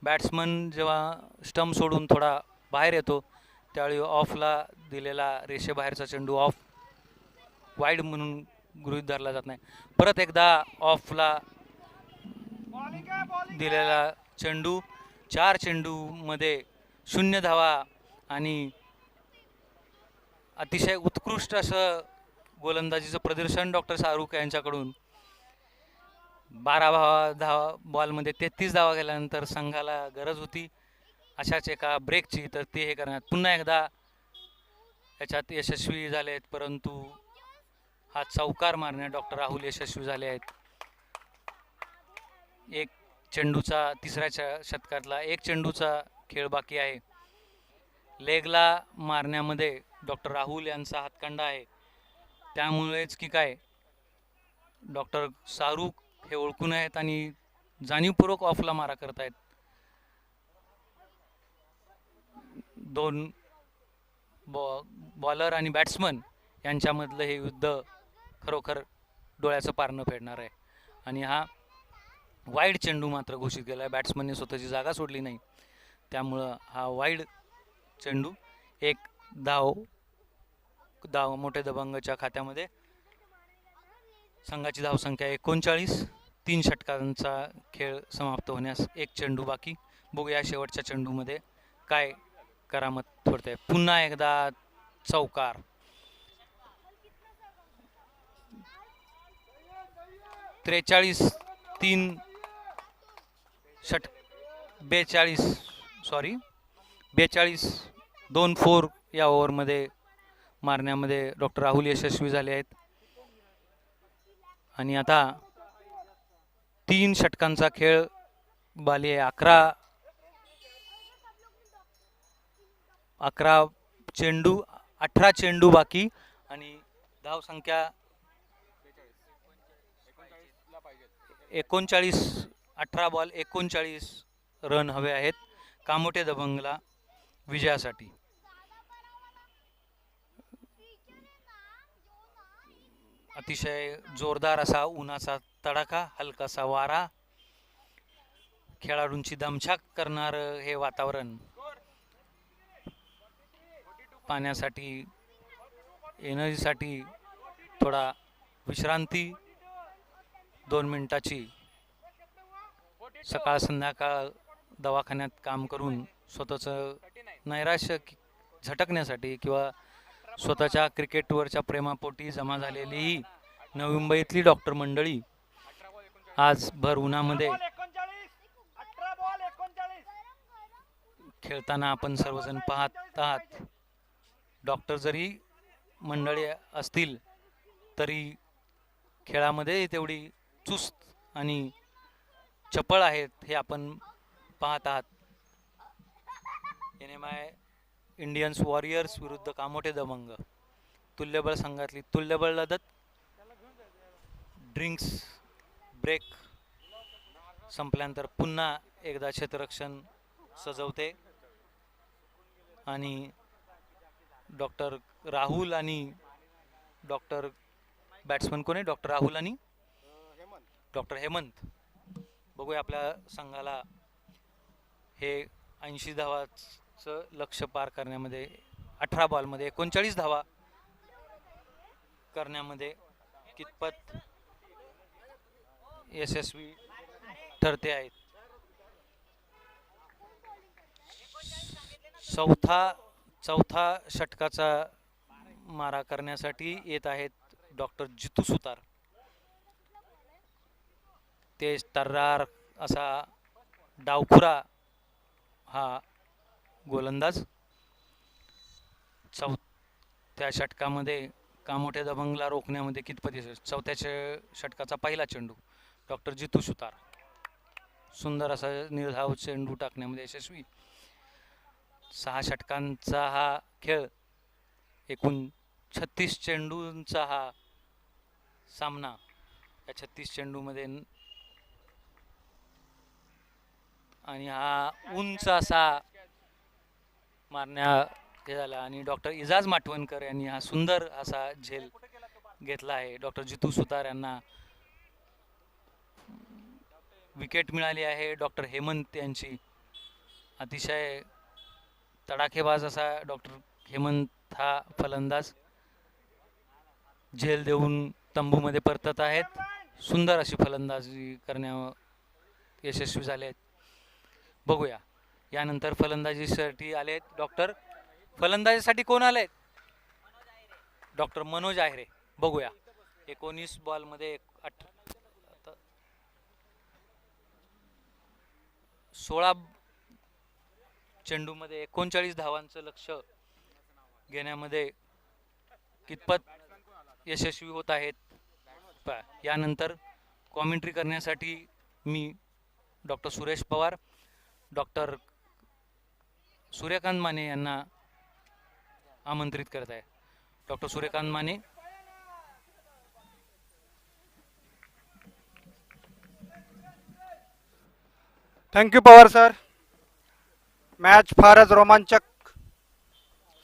बॅट्समन जेव्हा स्टंप सोडून थोडा बाहेर येतो त्यावेळी ऑफला दिलेला रेषेबाहेरचा चेंडू ऑफ वाईड म्हणून गृहीत धरला जात नाही. परत एकदा ऑफला दिलेला चेंडू. 4 चेंडूमध्ये 0 धावा आणि अतिशय उत्कृष्ट असं गोलंदाजीचं प्रदर्शन डॉक्टर शाहरुख यांच्याकडून. 12 धावा बॉलमध्ये 33 धावा गेल्यानंतर संघाला गरज होती अशाच एका ब्रेकची, तर ते हे करण्यात पुन्हा एकदा याच्यात यशस्वी झाले आहेत. परंतु हा चौकार मारण्यात डॉक्टर राहुल यशस्वी झाले आहेत. एक चेंडूचा तिसऱ्या षटकातला 1 चेंडूचा खेळ बाकी आहे. लेगला मारण्यामध्ये डॉक्टर राहुल यांचा हातखंडा आहे. त्यामुळेच की काय डॉक्टर शाहरुख हे ओळखून आहेत आणि जाणीवपूर्वक ऑफला मारा करत आहेत. 2 बॉलर आणि बॅट्समन यांच्यामधलं हे युद्ध खरोखर डोळ्याचं पारणं फेडणार आहे. आणि हा वाईड चेंडू मात्र घोषित केला आहे. बॅट्समनने स्वतःची जागा सोडली नाही, त्यामुळं हा वाईड चेंडू. 1 धाव मोठे दबंगच्या खात्यामध्ये. संघाची धावसंख्या 39. 3 षटकांचा खेळ समाप्त होण्यास 1 चेंडू बाकी. बघूया शेवटच्या चेंडूमध्ये काय करामत घडते. पुन्हा एकदा चौकार. 43 3 42 2 4 या ओव्हरमध्ये मारण्यामध्ये डॉक्टर राहुल यशस्वी झाले आहेत. आणि आता 3 षटकांचा खेळ बाली आहे. 11 चेंडू 18 चेंडू बाकी आणि धावसंख्या 39. 18 बॉल 39 रन हवे आहेत कामोठे दबंगला विजयासाठी. अतिशय जोरदार असा उन्हाचा तडाखा, हलकासा वारा, खेळाडूंची दमछाक करणार हे वातावरण, पाण्यासाठी, एनर्जीसाठी थोडा विश्रांती 2 मिनिटाची, सकाळ संध्याकाळ दवाखान्यात काम करून स्वतःचं नैराश्य झटकण्यासाठी किंवा स्वतःच्या क्रिकेटवरच्या प्रेमापोटी जमा झालेली ही नवी मुंबईतली डॉक्टर मंडळी आज भर उन्हामध्ये खेळताना आपण सर्वजण पाहत आहात. डॉक्टर जरी मंडळी असतील तरी खेळामध्ये तेवढी चुस्त आणि चपळ आहेत हे आपण पाहत आहात. NMI इंडियन्स वॉरियर्स विरुद्ध कामोठे दबंग, तुल्यबळ संघातली तुल्यबळ लढत. ड्रिंक्स ब्रेक संपल्यानंतर पुन्हा एकदा क्षेत्ररक्षण सजवते आणि डॉक्टर राहुल आणि डॉक्टर बॅट्समन कोण आहे? डॉक्टर राहुल आणि डॉक्टर हेमंत. बघूया आपल्या संघाला हे 80 धावाचं लक्ष्य पार करण्यामध्ये, 18 बॉलमध्ये 39 धावा करण्यामध्ये कितपत यशस्वी ठरते आहेत. चौथा षटकाचा मारा करण्यासाठी येत आहेत डॉक्टर जितू सुतार. तेज तर्रार असा डावखुरा हा गोलंदाज. चौथ्या षटकामध्ये कामोठे दबंगला रोखण्यामध्ये कितपत यशस्वी. चौथ्या षटकाचा पहिला चेंडू डॉक्टर जितू सुतार सुंदर असा निर्धाव चेंडू टाकण्यामध्ये यशस्वी. 6 षटकांचा हा खेळ, एकूण 36 चेंडूंचा हा सामना. या 36 चेंडूमध्ये आणि हा उंच असा मारण्या हे झाला आणि डॉक्टर इजाज माटवणकर यांनी हा सुंदर असा झेल घेतला आहे. डॉक्टर जितू सुतार यांना विकेट मिळाली आहे. डॉक्टर हेमंत यांची अतिशय तडाखेबाज असा डॉक्टर हेमंत हा फलंदाज झेल देऊन तंबूमध्ये परतत आहेत. सुंदर अशी फलंदाजी करण्यावर यशस्वी झाले आहेत. बघूया यानंतर फलंदाजीसाठी आलेत डॉक्टर. फलंदाजीसाठी कोण आलेत? डॉक्टर मनोज आहेरे. बघूया 19 बॉलमध्ये 16 चेंडूमध्ये 39 धावांचं लक्ष घेण्यामध्ये कितपत यशस्वी होत आहेत. यानंतर कॉमेंट्री करण्यासाठी मी डॉक्टर सुरेश पवार, डॉक्टर सूर्यकांत माने यांना आमंत्रित करत आहे. Doctor Suryakant Mane. Thank you Pawar sir. Match फारच रोमांचक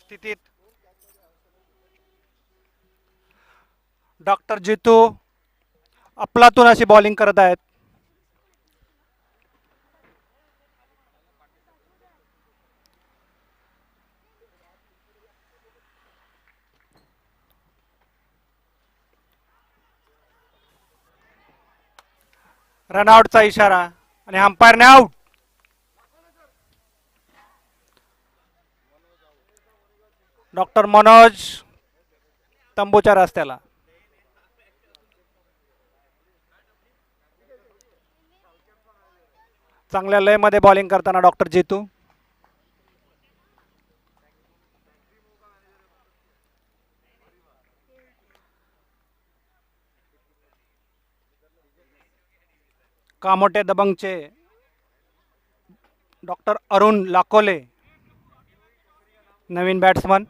स्थितीत. डॉक्टर जितू अफलातून अशी बॉलिंग करत आहेत. रनआउटचा इशारा आणि अंपायरने आउट. डॉक्टर मनोज तंबूच्या रस्त्याला. चांगल्या लयमध्ये बॉलिंग करताना डॉक्टर जितू. कामोठे दबंगचे डॉक्टर अरुण लाकोले नवीन बॅट्समन.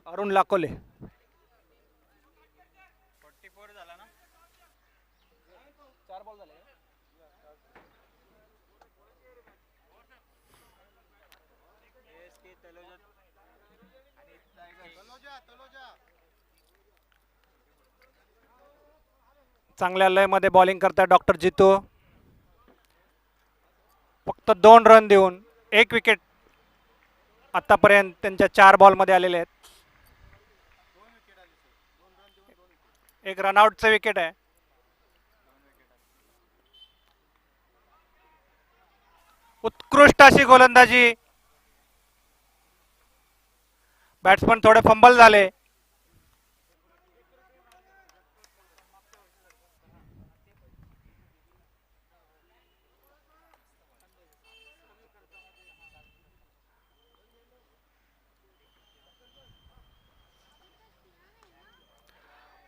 अरुण लाकोले. चांगल्या लयमध्ये बॉलिंग करतात डॉक्टर जितू. फक्त 2 रन देऊन 1 विकेट आतापर्यंत त्यांच्या 4 बॉलमध्ये आलेले आहेत. एक रनआउटचं विकेट आहे. उत्कृष्ट अशी गोलंदाजी. बॅट्समन थोडे फंबल झाले.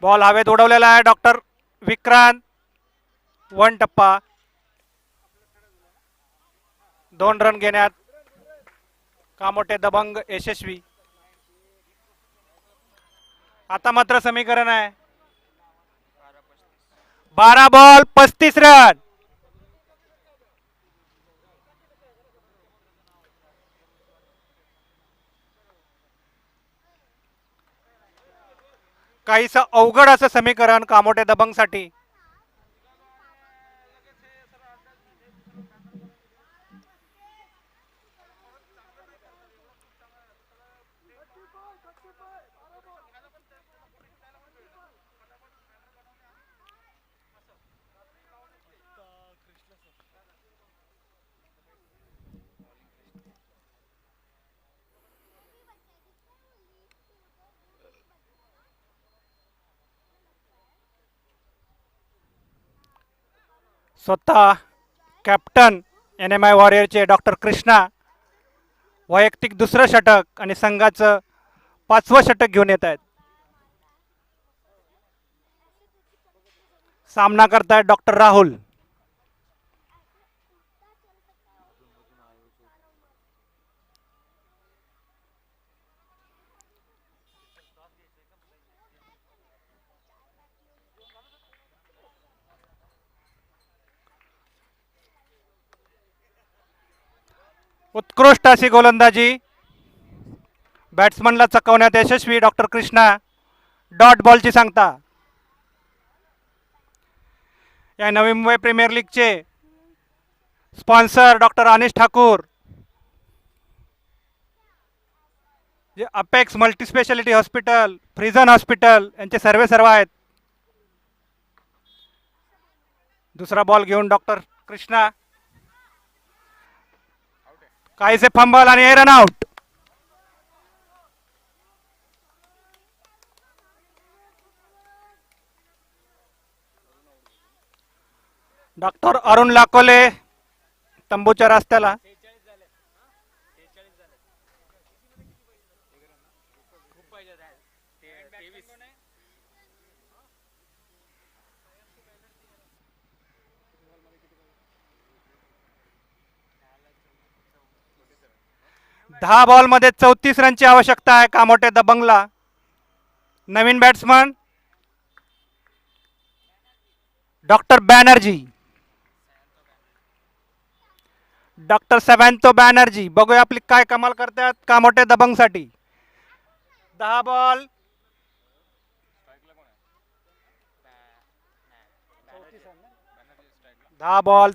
बॉल हवेत उडवलेला आहे डॉक्टर विक्रांत. 1 टप्पा. 2 रन घेण्यात कामोठे दबंग यशस्वी. आता मात्र समीकरण आहे 12 बॉल 35 रन. काहीसं अवघड असं समीकरण कामोठे दबंगसाठी. स्वतः कॅप्टन NMI वॉरियरचे डॉक्टर कृष्णा वैयक्तिक दुसरं षटक आणि संघाचं 5वं षटक घेऊन येत आहेत. सामना करतायत डॉक्टर राहुल. उत्कृष्ट अशी गोलंदाजी. बॅट्समनला चकवण्यात यशस्वी डॉक्टर कृष्णा. डॉट बॉलची सांगता. या Navi Mumbai premier लीगचे sponsor doctor अनिश ठाकूर, जे अपेक्स मल्टीस्पेशालिटी हॉस्पिटल, फ्रिझन हॉस्पिटल यांचे सर्व आहेत. दुसरा बॉल घेऊन डॉक्टर कृष्णा. काहीसे फंबल आणि run out. Doctor Arun Lakole तंबूच्या रस्त्याला. दहा बॉल मध्ये 34 रनची आवश्यकता आहे कामोठे दबंगला. नवीन batsman doctor Banerjee. Doctor Savanto Banerjee. बघूया आपली काय कमाल करतात कामोठे दबंगसाठी. 10 बॉल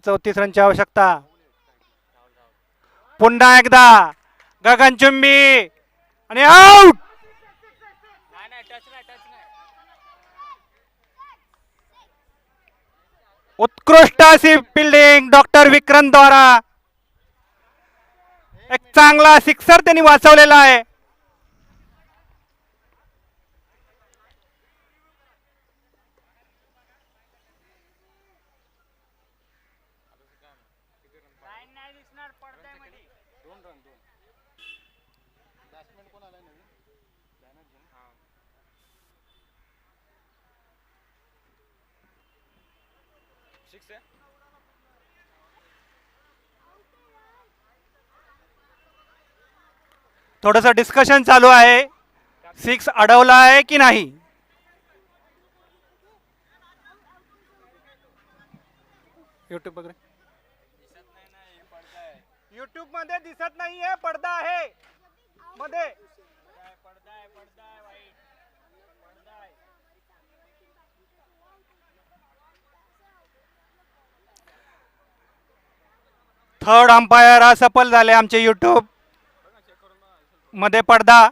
34 रनची आवश्यकता. पुन्हा एकदा गगनचुंबी आणि आउट. उत्कृष्ट अशी फिल्डिंग डॉक्टर विक्रांत द्वारा. एक चांगला सिक्सर त्यांनी वाचवलेला आहे. थोडस डिस्कशन चालू आहे. 6 अडवला आहे की नाही. युट्यूब वगैरे युट्यूब मध्ये दिसत नाहीये, पडदा आहे. मध्ये थर्ड अंपायर असफल झाले आमचे युट्यूब मध्ये पडदा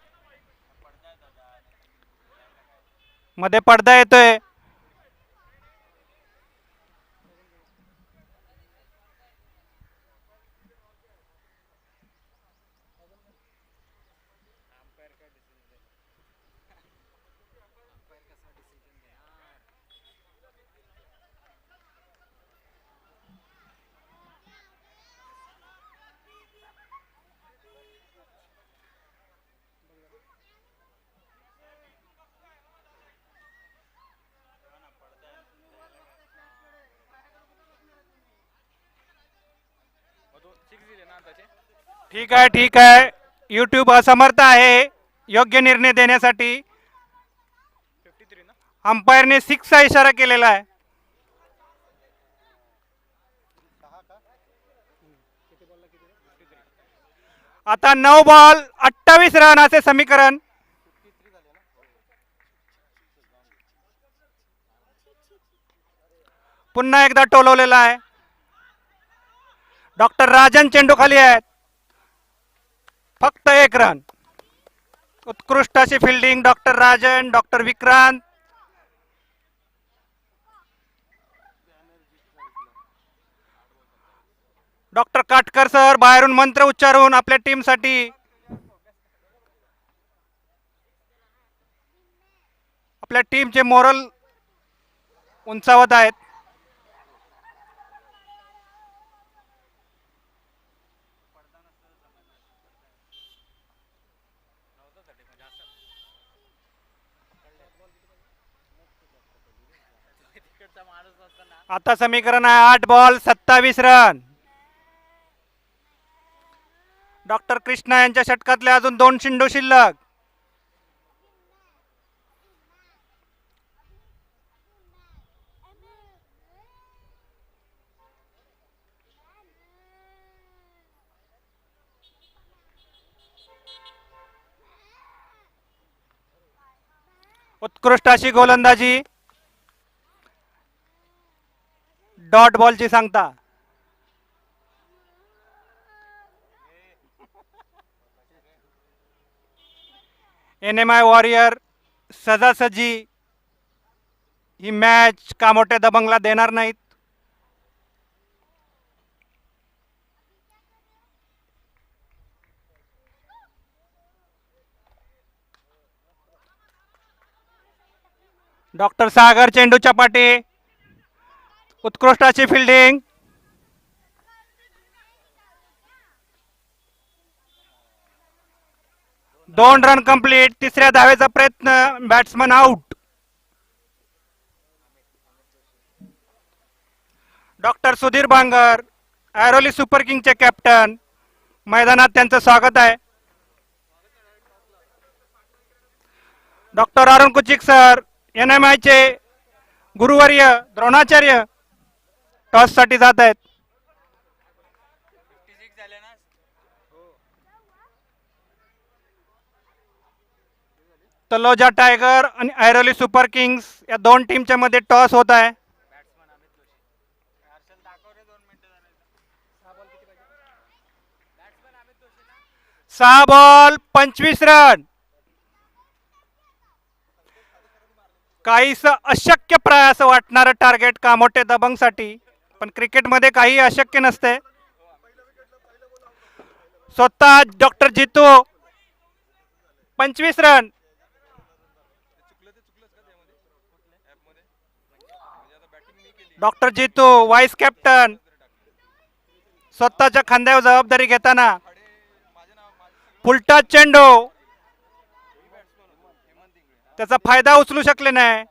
येतोय. ठीक आहे. यूट्यूब असमर्थ आहे योग्य निर्णय देण्यासाठी. अंपायरने 6 चा इशारा केलेला आहे. आता 9 बॉल 28 रन असे समीकरण. पुन्हा एकदा टोलवलेला आहे. डॉक्टर राजन चेंडू खाली आहेत. फक्त 1 रन. उत्कृष्ट अशी fielding doctor Rajan, doctor Vikrant. Doctor Katkar sir बाहेरून मंत्र उच्चारून आपल्या टीमसाठी आपल्या टीमचे मोरल उंचावत आहेत. आता समीकरण आहे 8 बॉल 27 रन. डॉक्टर कृष्णा यांच्या षटकातले अजून 2 चेंडू शिल्लक. उत्कृष्ट अशी गोलंदाजी. डॉट बॉलची सांगता. NMI वॉरियर सजासजी ही मॅच कामोठे दबंगला देणार नाहीत. डॉक्टर सागर चेंडूच्या पाठी. उत्कृष्ट अशी फिल्डिंग. दोन रन कंप्लीट. तिसऱ्या धावेचा प्रयत्न. Batsman out. Doctor Sudhir Bangar Airoli super किंगचे कॅप्टन मैदानात त्यांचं स्वागत आहे. Doctor Arun Kuchik sir NMI चे गुरुवर्य द्रोणाचार्य टॉस साठी जात आहेत. तलोजा टायगर आणि ऐरोली सुपर किंग्स या दोन टीमच्या मध्ये टॉस होत आहे. 6 बॉल 25 रन. काहीस अशक्य प्राय असं वाटणारं टार्गेट कामोठे दबंगसाठी, पण क्रिकेटमध्ये काही अशक्य नसते. स्वतः डॉक्टर जितू 25 रन. डॉक्टर जितू वाईस कॅप्टन स्वतःच्या खांद्यावर जबाबदारी घेताना फुलटा चेंडू त्याचा फायदा उचलू शकले नाही.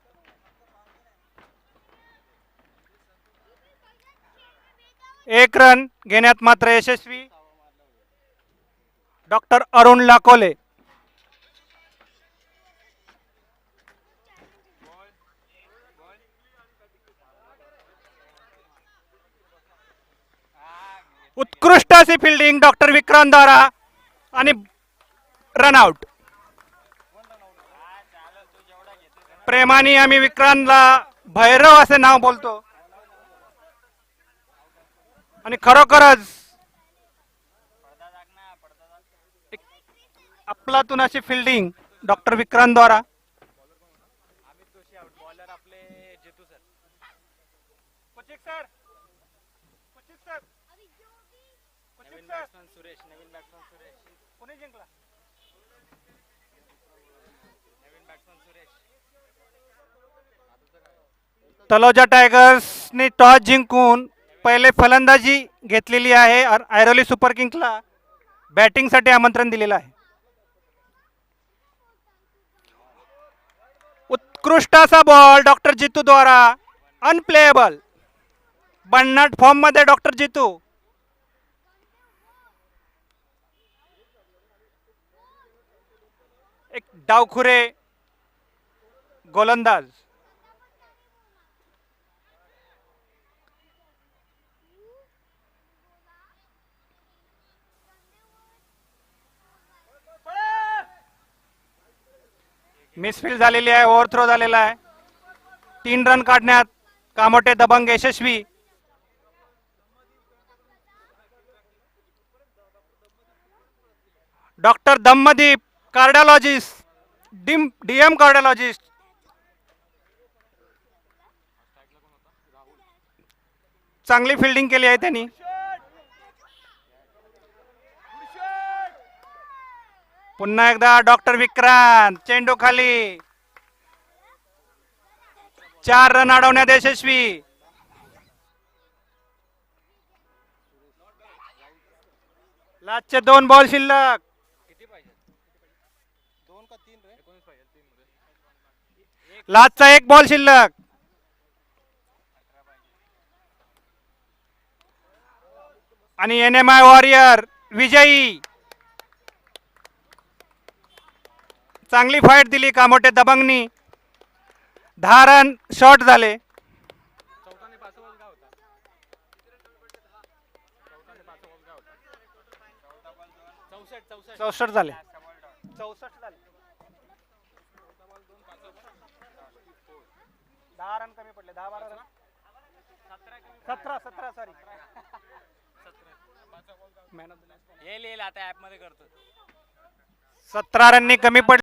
एक रन घेण्यात मात्र यशस्वी डॉक्टर अरुण लाकोले. उत्कृष्ट अशी फिल्डिंग डॉक्टर विक्रांत द्वारा आणि रनआउट. प्रेमाने आम्ही विक्रांतला भैरव असे नाव बोलतो आणि खरोखरच एक अफलातून अशी फिल्डिंग डॉक्टर विक्रांत द्वारा. तलोजा टायगर्सने टॉस जिंकून पहिले फलंदाजी घेतलेली आहे. ऐरोली सुपर किंग्सला बॅटिंगसाठी आमंत्रण दिलेलं आहे. उत्कृष्ट असा बॉल डॉक्टर जितू द्वारा. अनप्लेएबल. भन्नाट फॉर्म मध्ये डॉक्टर जितू. एक डावखुरे गोलंदाज. मिसफील्ड झालेली आहे. ओव्हरथ्रो झालेला आहे. 3 रन काढण्यात कामोठे दबंग यशस्वी. Doctor Dhammadeep cardiologist DM cardiologist चांगली फिल्डिंग केली आहे त्यांनी. पुन्हा एकदा डॉक्टर विक्रांत. चेंडू खाली. 4 रन अडवण्यात यशस्वी. लास्टचे 2 बॉल शिल्लक. लास्टचा 1 बॉल शिल्लक. आणि NMI वॉरियर विजयी. चांगली फाईट दिली कामोठे दबंगनी. 10 रन शॉर्ट झाले. 64 झाले. 64 झाले. 10 रन कमी पडले. 10-12 रन. 17 सॉरी. हे लिहिलं आता ऍप मध्ये करतो. 17 रननी कमी पडले.